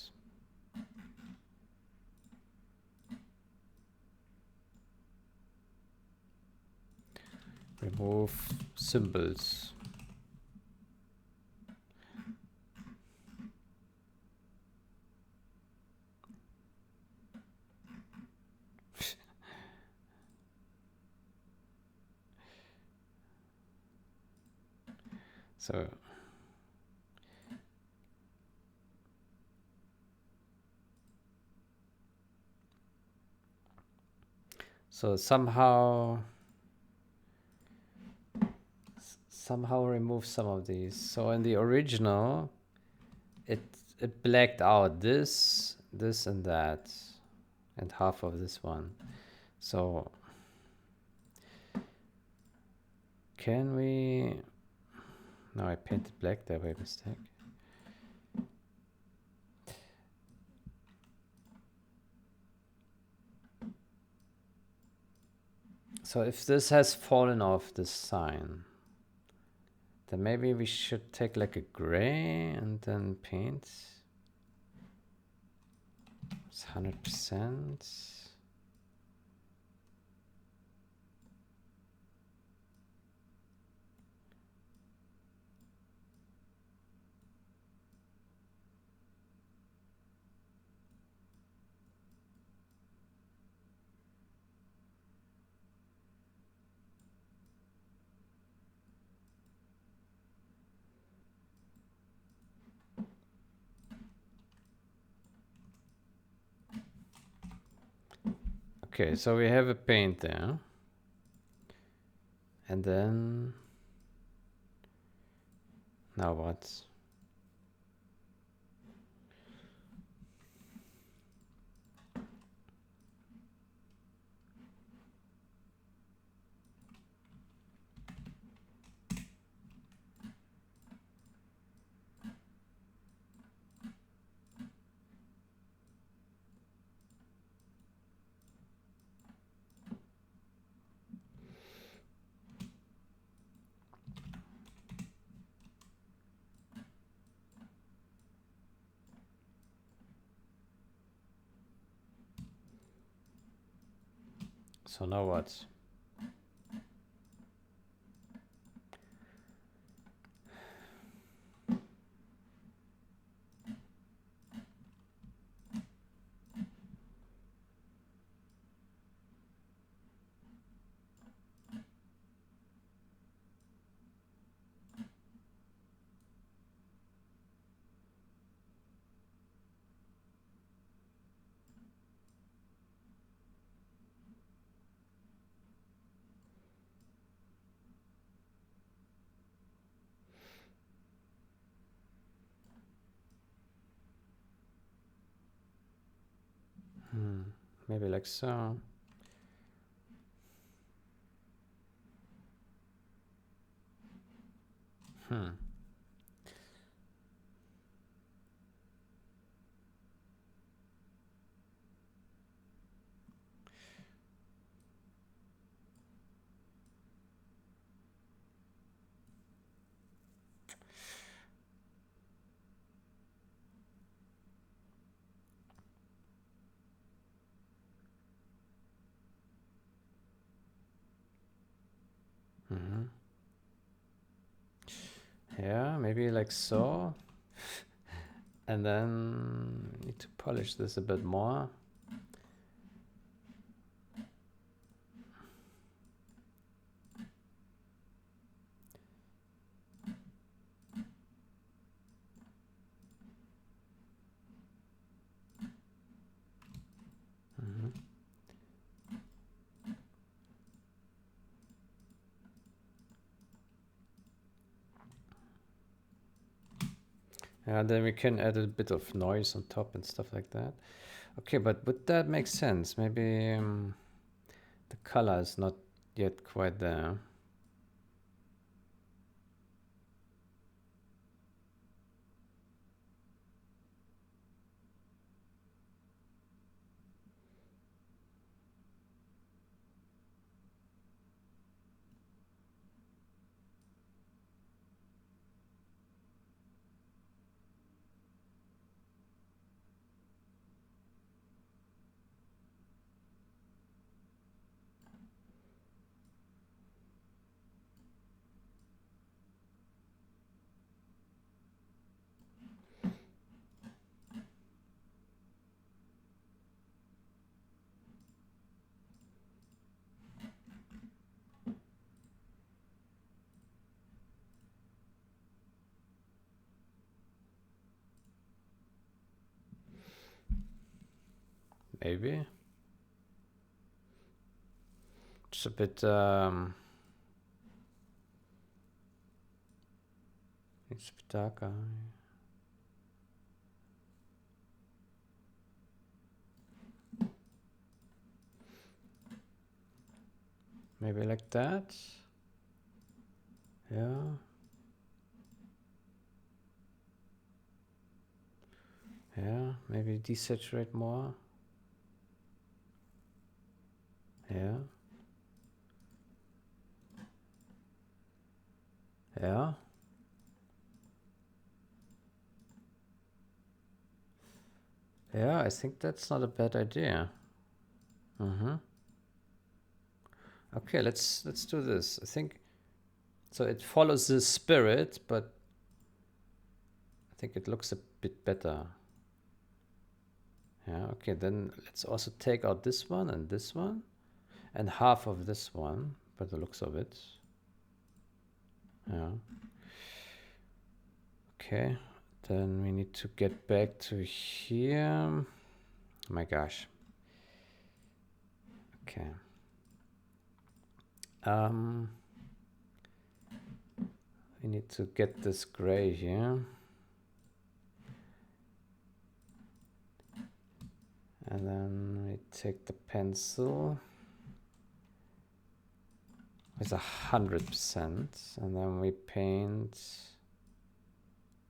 Remove symbols. So somehow remove some of these. So in the original, it blacked out this, and that, and half of this one. So can we? No, I painted black there by mistake. So if this has fallen off this sign, then maybe we should take like a gray and then paint. It's 100%. Okay, so we have a paint there. And then, now what? So now what? Maybe like so. Yeah, maybe like so. And then need to polish this a bit more. And then we can add a bit of noise on top and stuff like that. Okay, but would that make sense? Maybe the color is not yet quite there. Maybe. It's a bit it's a bit darker. Maybe like that. Yeah. Yeah, maybe desaturate more. Yeah. Yeah. Yeah, I think that's not a bad idea. Okay, let's do this. I think so it follows the spirit, but I think it looks a bit better. Yeah, okay, then let's also take out this one and half of this one by the looks of it. Yeah. Okay, then we need to get back to here. Oh my gosh. Okay. We need to get this gray here. And then we take the pencil with 100%, and then we paint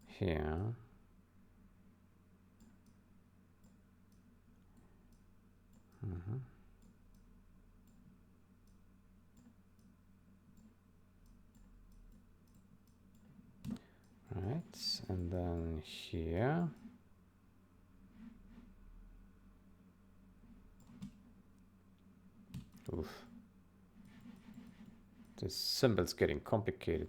here. Right, and then here. Oof. This symbol's getting complicated.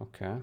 Okay.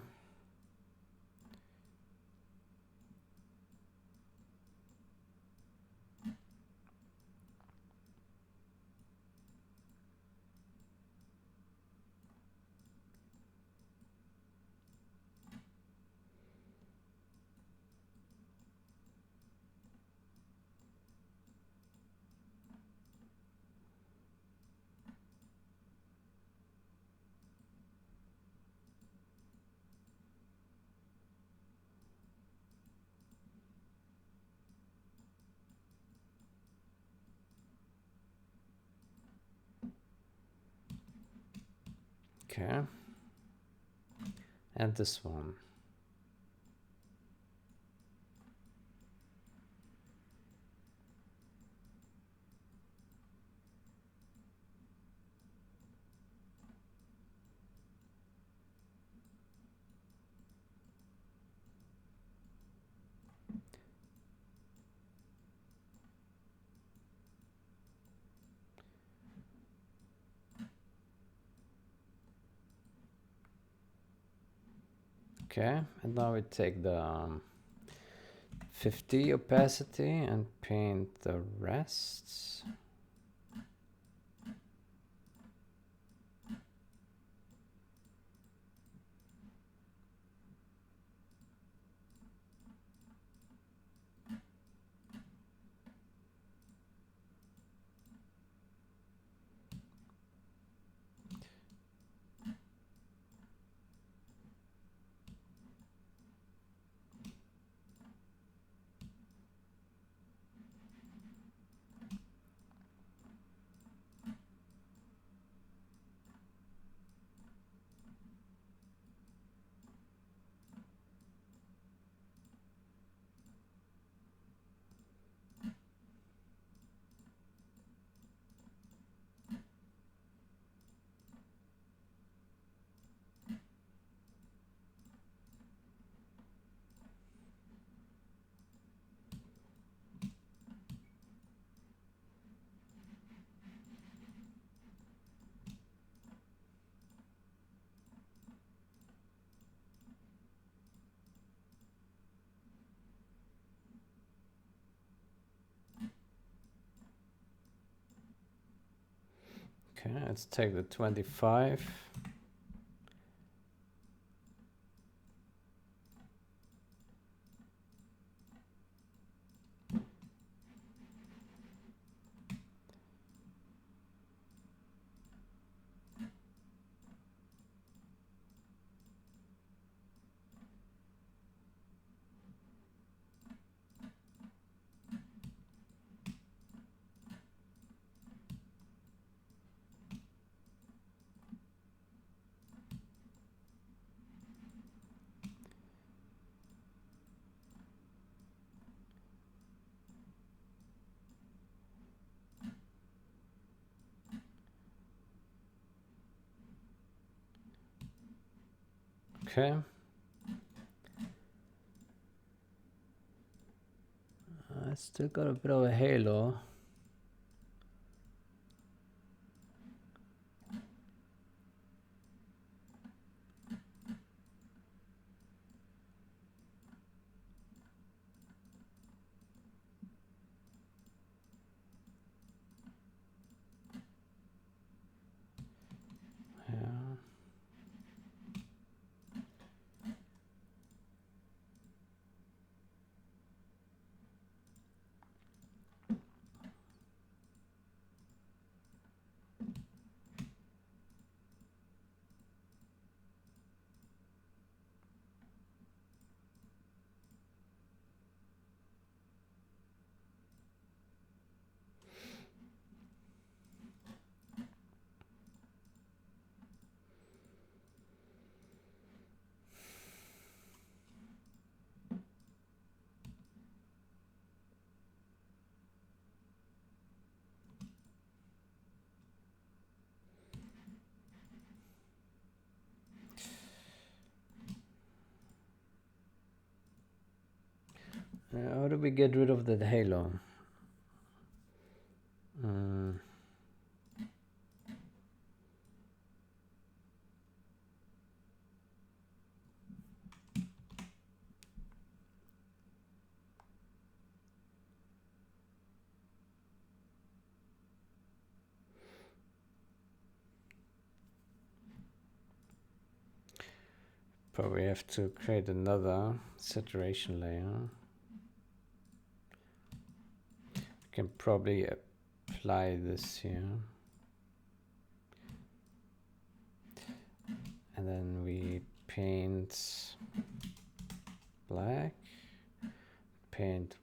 Okay. And this one. Okay, and now we take the 50 opacity and paint the rest. Okay, let's take the 25. Okay. I still got a bit of a halo. Yeah. How do we get rid of that halo? Probably have to create another saturation layer. We can probably apply this here. And then we paint black, paint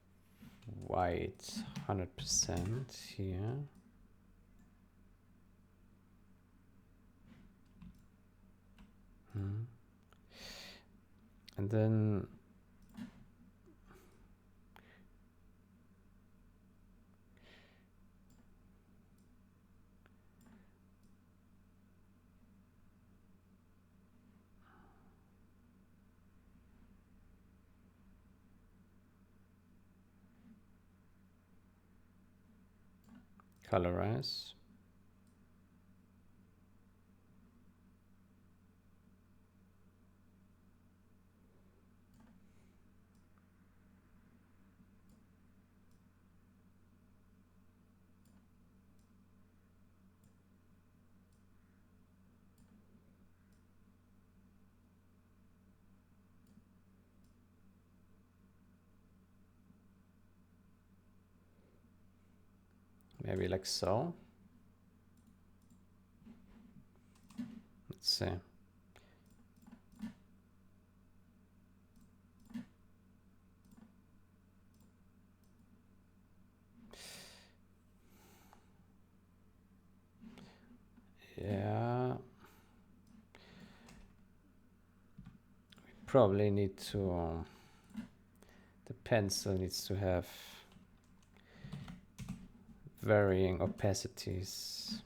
white 100% here. And then colorize. Maybe like so. Let's see. Yeah. We probably need to, the pencil needs to have varying opacities.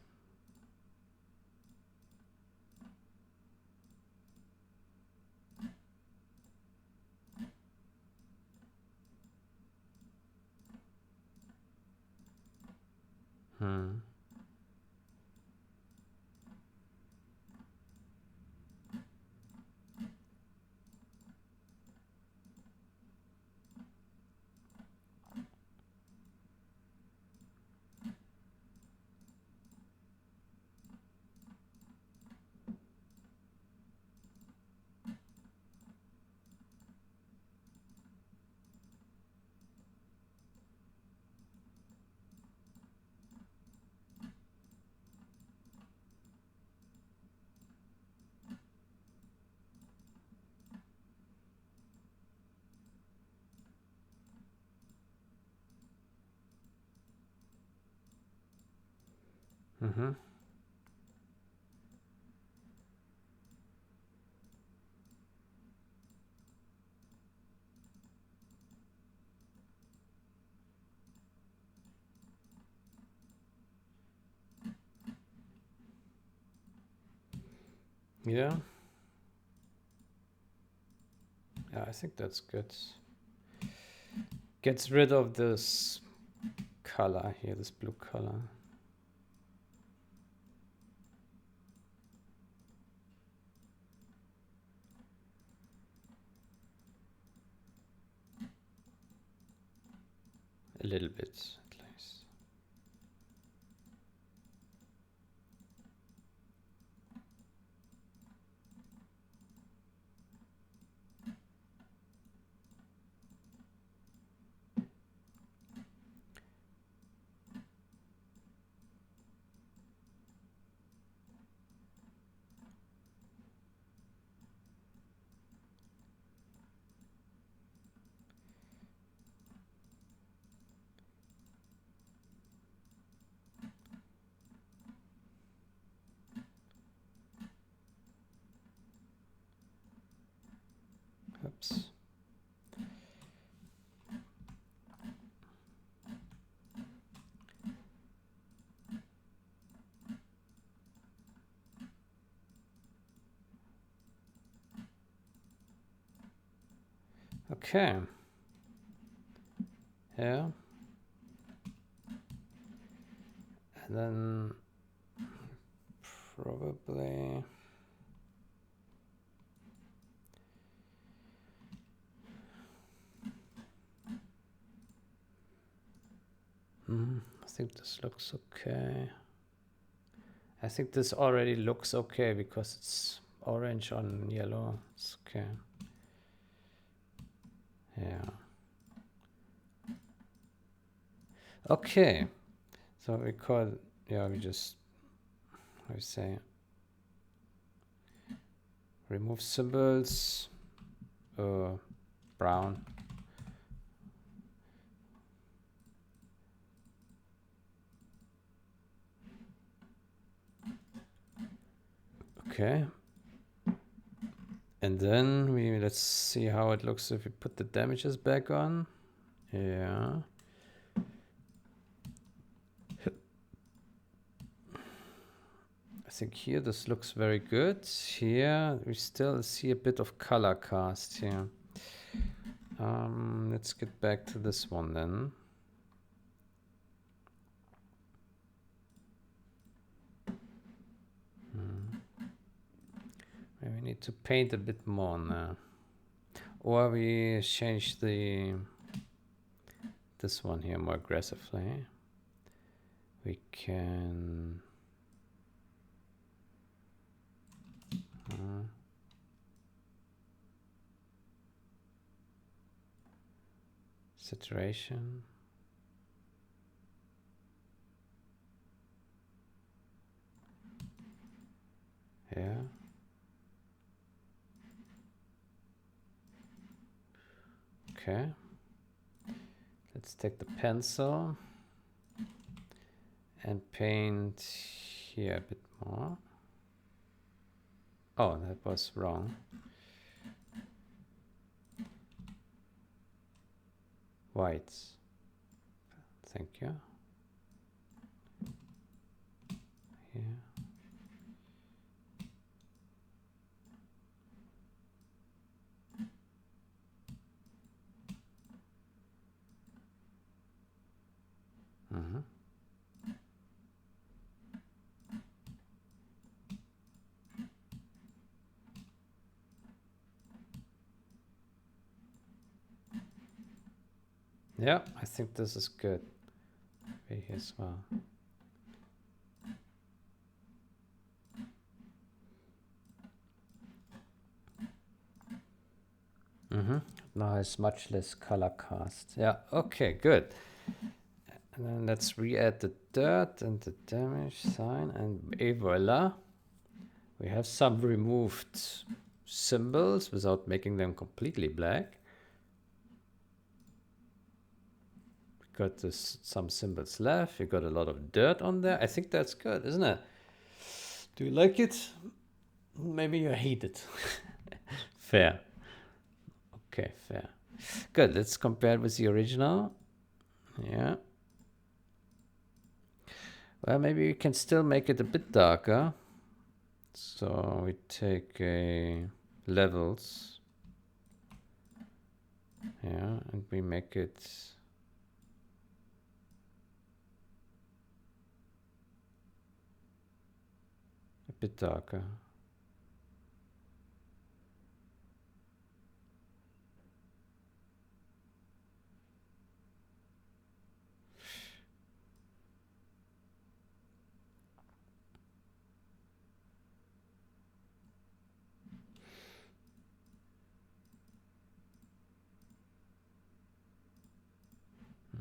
Mm-hmm. Yeah. Yeah, I think that's good. Gets rid of this color here, this blue color. A little bit, at least. Oops. Okay. Yeah. And then probably I think this looks okay. I think this already looks okay because it's orange on yellow. It's okay. Yeah. Okay. So we call, yeah, we just, how we say, remove symbols, brown. Okay. And then let's see how it looks if we put the damages back on. Yeah. I think here this looks very good. Here we still see a bit of color cast here. Let's get back to this one then. Maybe we need to paint a bit more now. Or we change this one here more aggressively. We can saturation. Yeah. Okay. Let's take the pencil and paint here a bit more. Oh, that was wrong. Whites. Thank you. Here. Yeah, I think this is good. Here as well. Now it's much less color cast. Yeah, okay, good. And then let's re-add the dirt and the damage sign, and voila. We have some removed symbols without making them completely black. got this, some symbols left. We got a lot of dirt on there. I think that's good, isn't it? Do you like it? Maybe you hate it. Fair. Okay, fair. Good. Let's compare it with the original. Yeah. Well, maybe we can still make it a bit darker. So we take a levels. Yeah, and we make it a bit darker.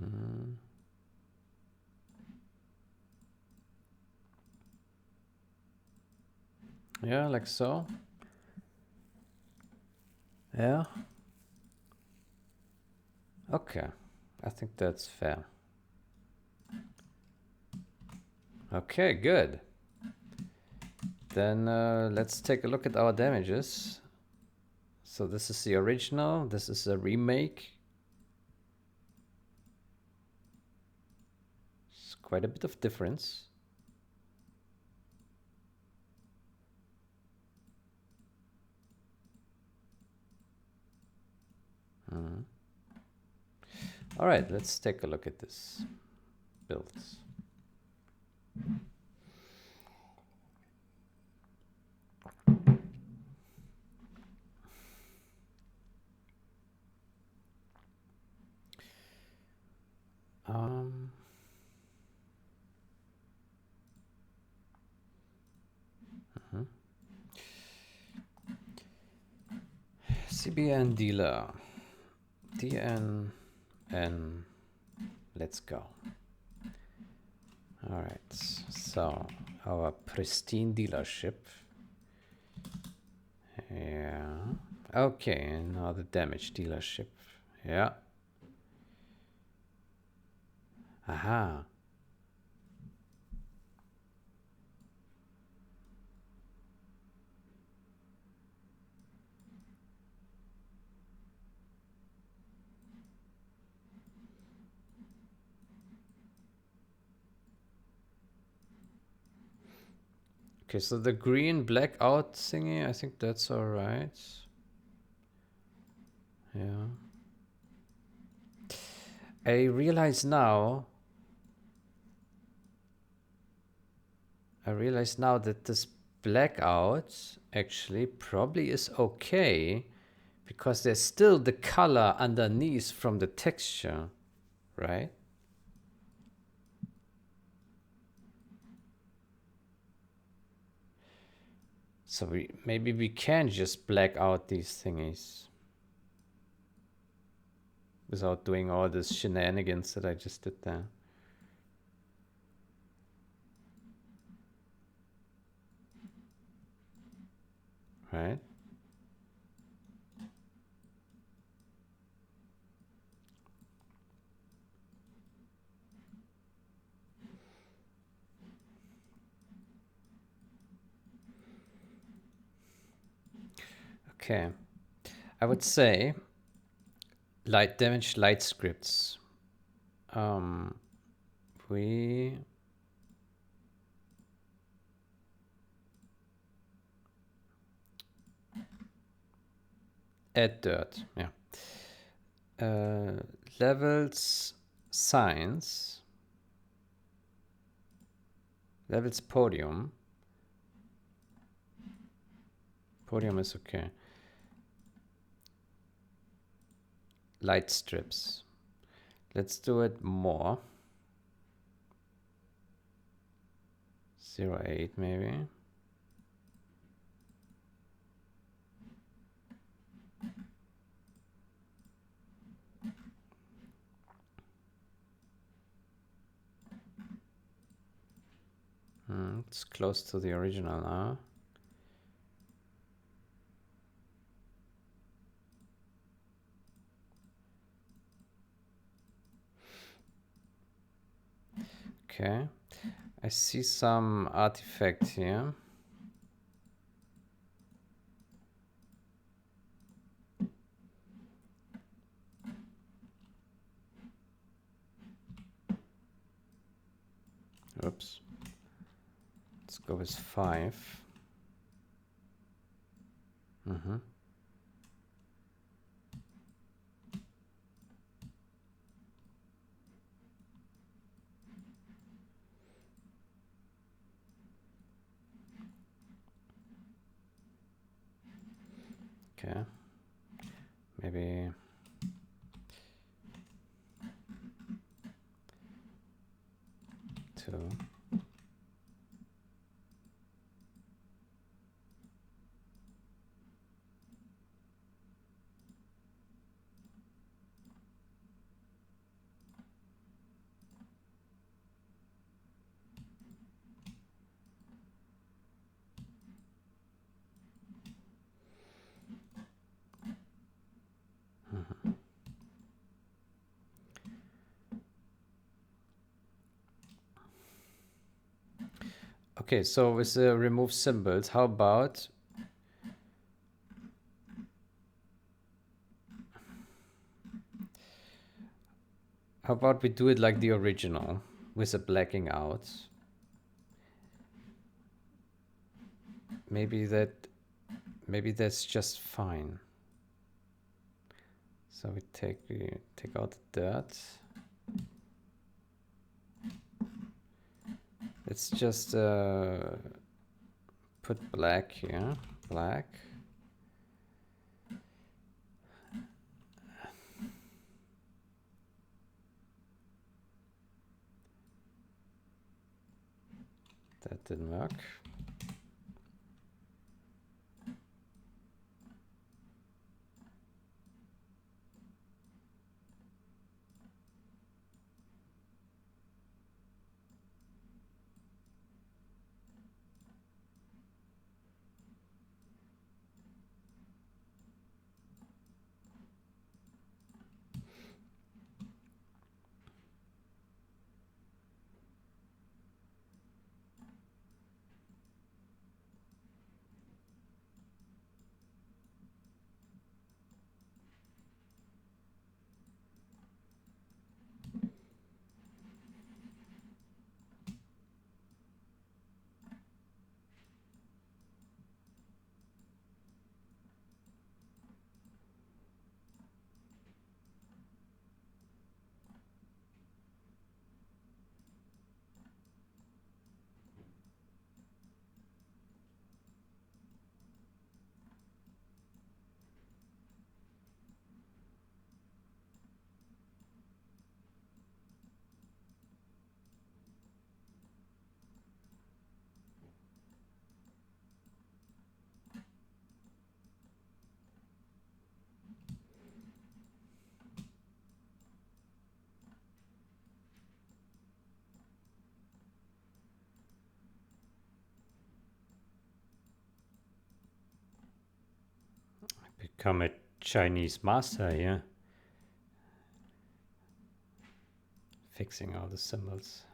Mm. Yeah, like so. Yeah. Okay. I think that's fair. Okay, good. Then let's take a look at our damages. So this is the original. This is a remake. It's quite a bit of difference. Mm. All right, let's take a look at this builds. CBN dealer. DNN. Let's go. All right, so our pristine dealership. Yeah. Okay, and now the damage dealership. Yeah. Aha. Okay, so the green blackout thingy, I think that's all right. Yeah. I realize now that this blackout actually probably is okay because there's still the color underneath from the texture, right? So maybe we can just black out these thingies without doing all this shenanigans that I just did there. Right? Okay. I would say light damage, light scripts. We add dirt. Yeah. Levels science. Levels podium. Podium is okay. Light strips. Let's do it more. 0.8 maybe. It's close to the original now. Okay. I see some artifact here. Oops. Let's go with 5. Mm-hmm. Okay. Maybe 2. Okay, so with the remove symbols, how about we do it like the original with the blacking out? Maybe that's just fine. So we take out the dirt. Let's just put black here, black. That didn't work. Become a Chinese master here. Fixing all the symbols.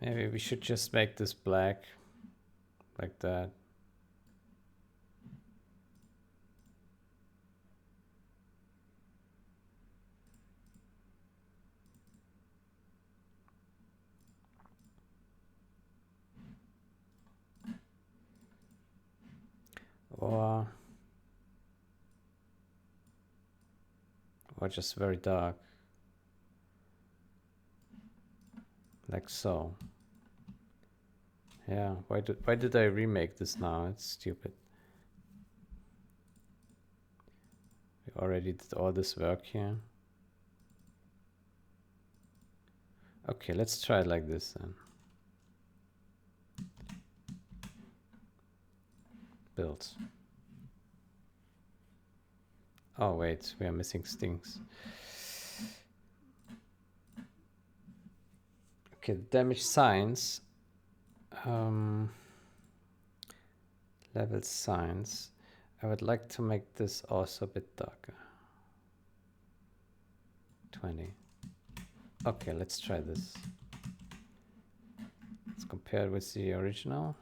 Maybe we should just make this black like that. Or just very dark. Like so. Yeah, why did I remake this now? It's stupid. We already did all this work here. Okay, let's try it like this then. Build. Oh wait, we are missing stings. Okay, damage signs. Level signs. I would like to make this also a bit darker. 20. Okay, let's try this. Let's compare it with the original.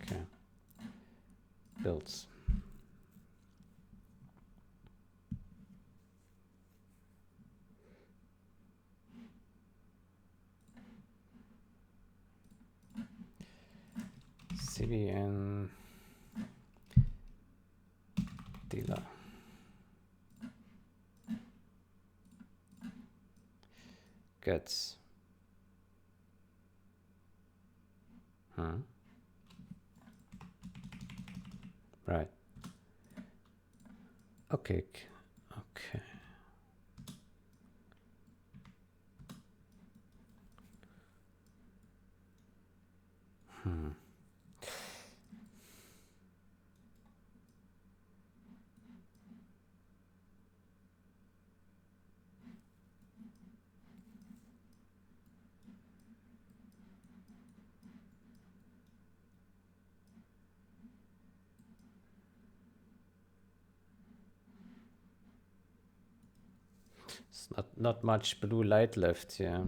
Okay. Builds. cbn dealer. Gets. Right. Okay. Okay. It's not much blue light left here.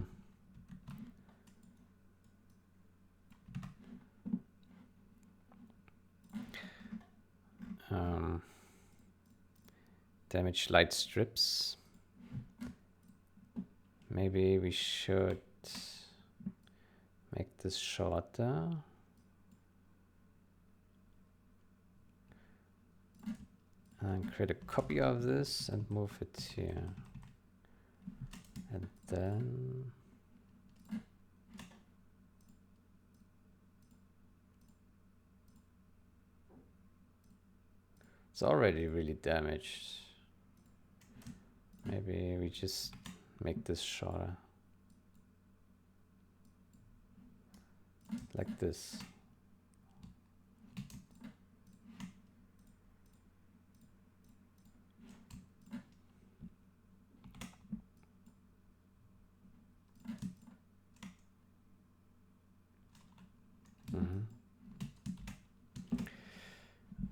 Damage light strips. Maybe we should make this shorter. And create a copy of this and move it here. And then it's already really damaged. Maybe we just make this shorter. Like this.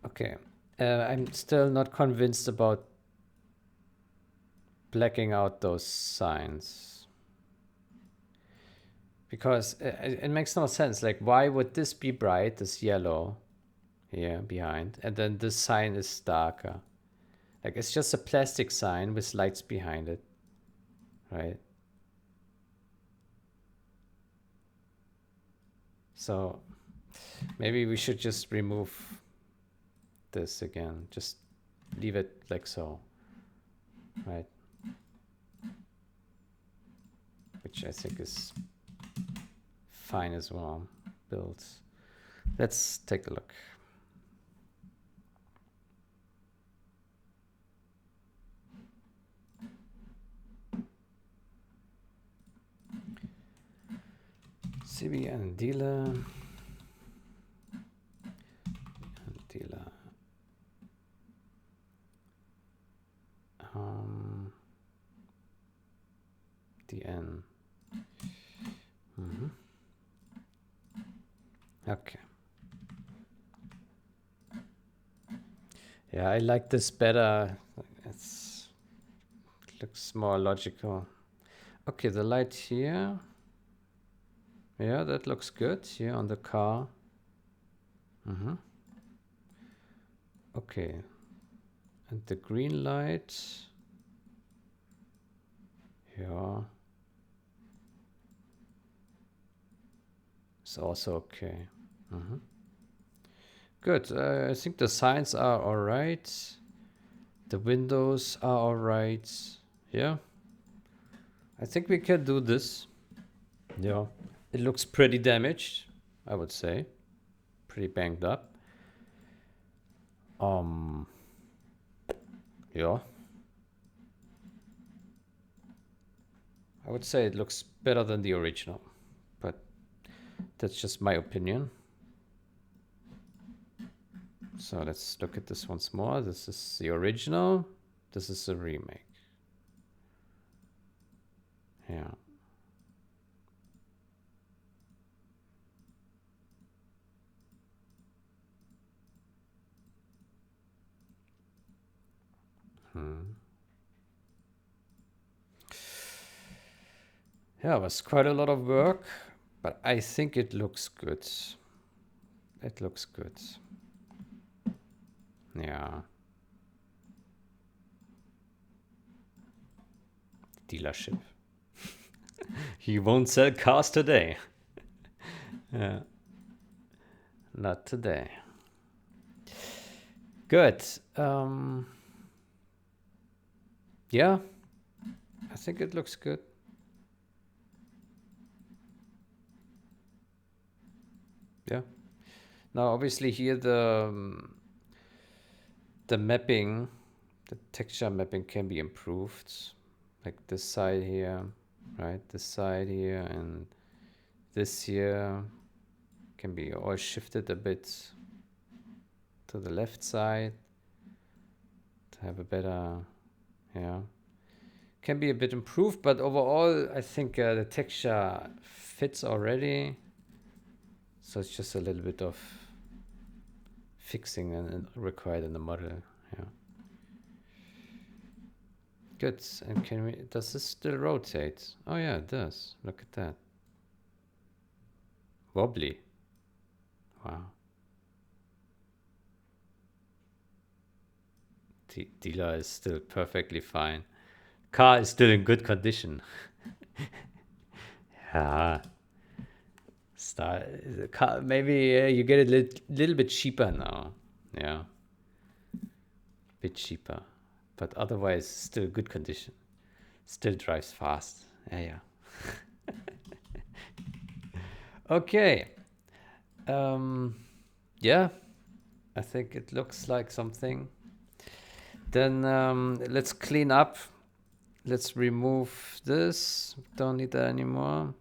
Okay. I'm still not convinced about blacking out those signs. Because it makes no sense. Like, why would this be bright, this yellow here behind, and then this sign is darker? Like, it's just a plastic sign with lights behind it, right? So maybe we should just remove this again. Just leave it like so, right? Which I think is fine as well. Build. Let's take a look. cbn dealer. Dealer. DN. Okay. Yeah, I like this better. It looks more logical. Okay, the light here. Yeah, that looks good here on the car. Okay. And the green light. Yeah. It's also okay. Good. I think the signs are all right. The windows are all right. Yeah. I think we can do this. Yeah. It looks pretty damaged, I would say. Pretty banged up. Yeah. I would say it looks better than the original, but that's just my opinion. So let's look at this once more. This is the original. This is the remake. Yeah. Yeah, it was quite a lot of work, but I think it looks good. It looks good. Yeah. Dealership. He won't sell cars today. Yeah. Not today. Good. Yeah. I think it looks good. Yeah. Now, obviously, here the mapping, the texture mapping can be improved. Like this side here, right? This side here and this here can be all shifted a bit to the left side to have a better, yeah. Can be a bit improved, but overall, I think the texture fits already. So it's just a little bit of fixing and required in the model. Yeah. Good. And can we? Does this still rotate? Oh yeah, it does. Look at that. Wobbly. Wow. Dealer is still perfectly fine. Car is still in good condition. Yeah. Car, maybe you get it a little bit cheaper now. Yeah. Bit cheaper. But otherwise, still good condition. Still drives fast. Yeah. Okay. Yeah. I think it looks like something. Then let's clean up. Let's remove this. Don't need that anymore.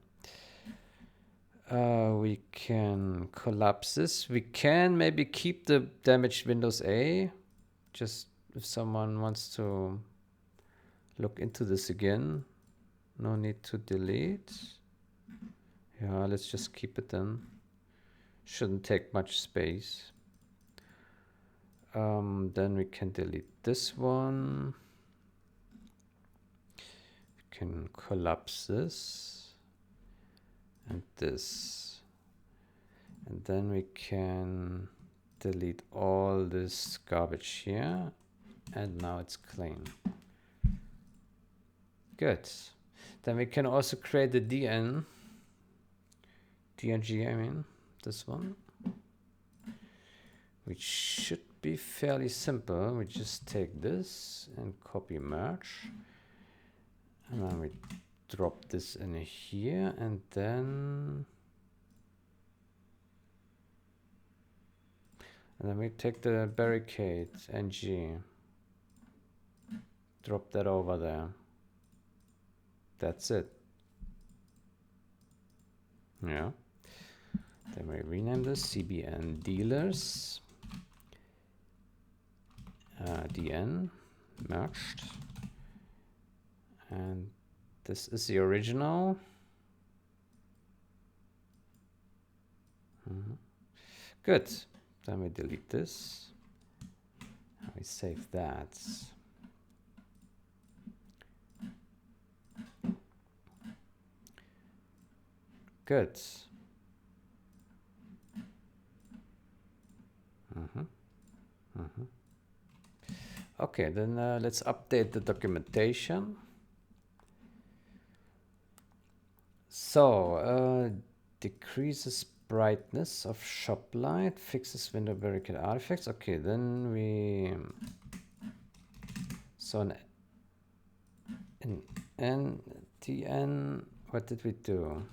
We can collapse this. We can maybe keep the damaged Windows A. Just if someone wants to look into this again. No need to delete. Yeah, let's just keep it then. Shouldn't take much space. Then we can delete this one. We can collapse this and this. And then we can delete all this garbage here. And now it's clean. Good. Then we can also create the DNG, I mean, this one. Which should be fairly simple. We just take this and copy merge. And then we drop this in here and then we take the barricade ng, drop that over there. That's it. Yeah. Then we rename this cbndealers. DN merged. And this is the original. Good. Then we delete this. And we save that. Good. Okay, then let's update the documentation. So, decreases brightness of shop light, fixes window barricade artifacts. Okay, then we... So an NTN, what did we do?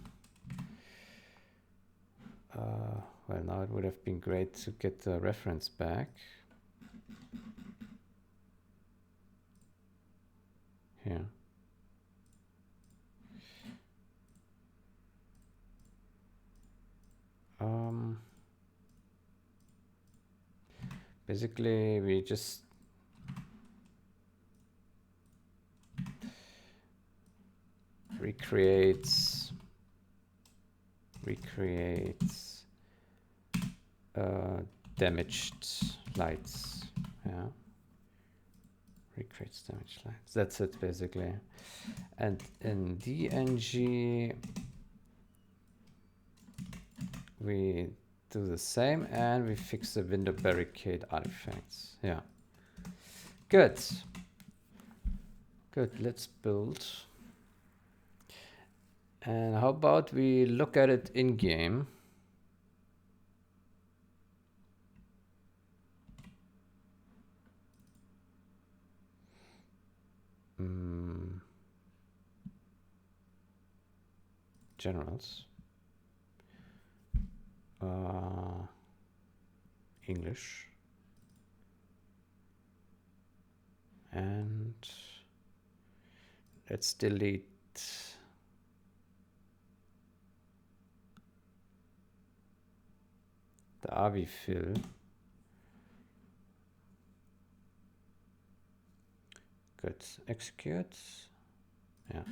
Well, now it would have been great to get the reference back. Here. Basically, we just recreates damaged lights. Yeah, recreates damaged lights. That's it basically. And in DNG we do the same and we fix the window barricade artifacts. Yeah, good. Let's build. And how about we look at it in game? Generals. English. And let's delete the RV fill. Good. Execute. Yeah.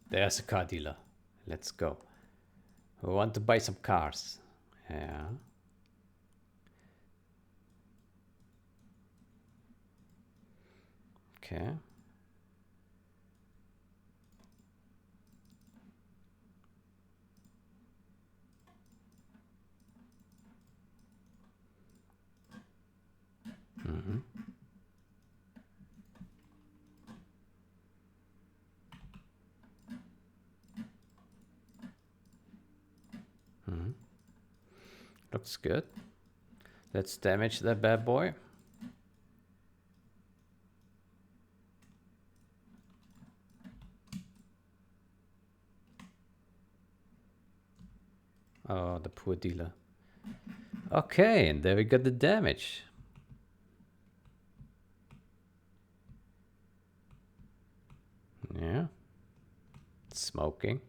There's a car dealer. Let's go. We want to buy some cars. Yeah. Okay. Looks good. Let's damage that bad boy. Oh, the poor dealer. Okay, and there we got the damage. Yeah. Smoking.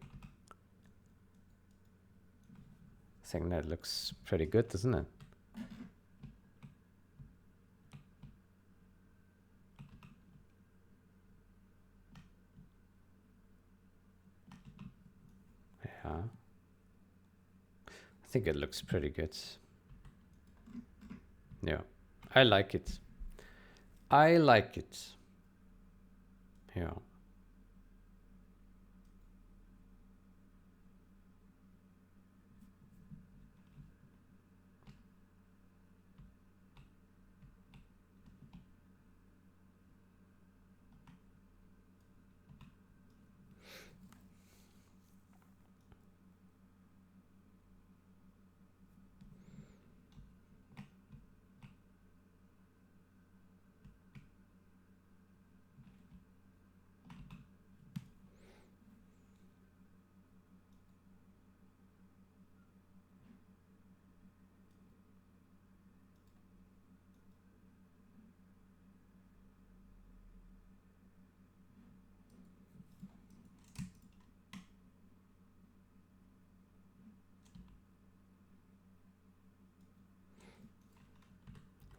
I think that looks pretty good, doesn't it? Yeah. I think it looks pretty good. Yeah. I like it. I like it. Yeah.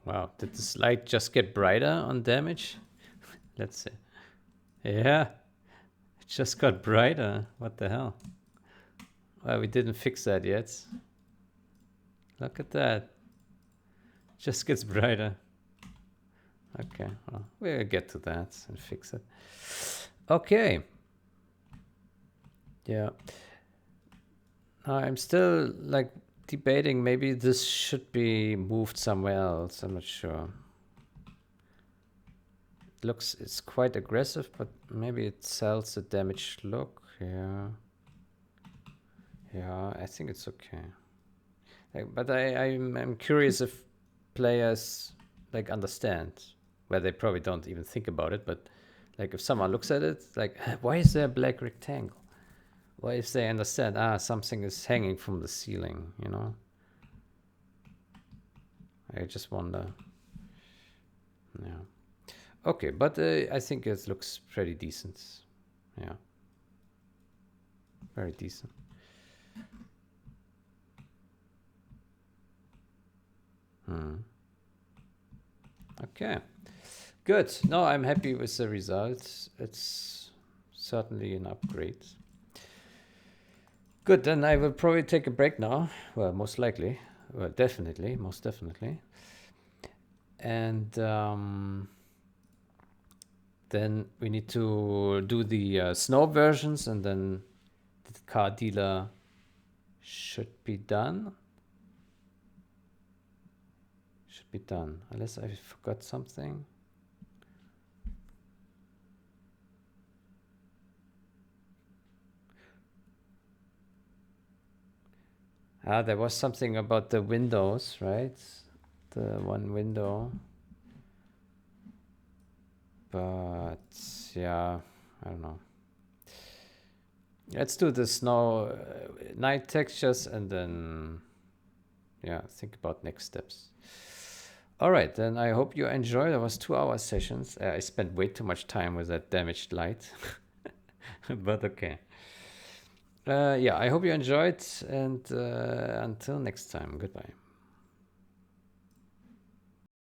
Wow, did this light just get brighter on damage? Let's see. Yeah, it just got brighter. What the hell? Well, we didn't fix that yet. Look at that. Just gets brighter. Okay, well, we'll get to that and fix it. Okay. Yeah. I'm still like debating maybe this should be moved somewhere else. I'm not sure. It looks, it's quite aggressive, but maybe it sells a damaged look. Yeah. Yeah, I think it's okay. Like, but I'm curious if players like understand, where they probably don't even think about it, but like if someone looks at it, like, why is there a black rectangle? Or if they understand, something is hanging from the ceiling, you know? I just wonder. Yeah. Okay, but I think it looks pretty decent. Yeah. Very decent. Okay. Good. No, I'm happy with the results. It's certainly an upgrade. Good, then I will probably take a break now. Well, most likely. Well, definitely, most definitely. And then we need to do the snow versions, and then the car dealer should be done. Should be done, unless I forgot something. There was something about the windows, right? The one window. But yeah, I don't know. Let's do the snow night textures and then, yeah, think about next steps. All right, then I hope you enjoyed. That was 2-hour sessions. I spent way too much time with that damaged light, but okay. Yeah, I hope you enjoyed, and until next time, goodbye.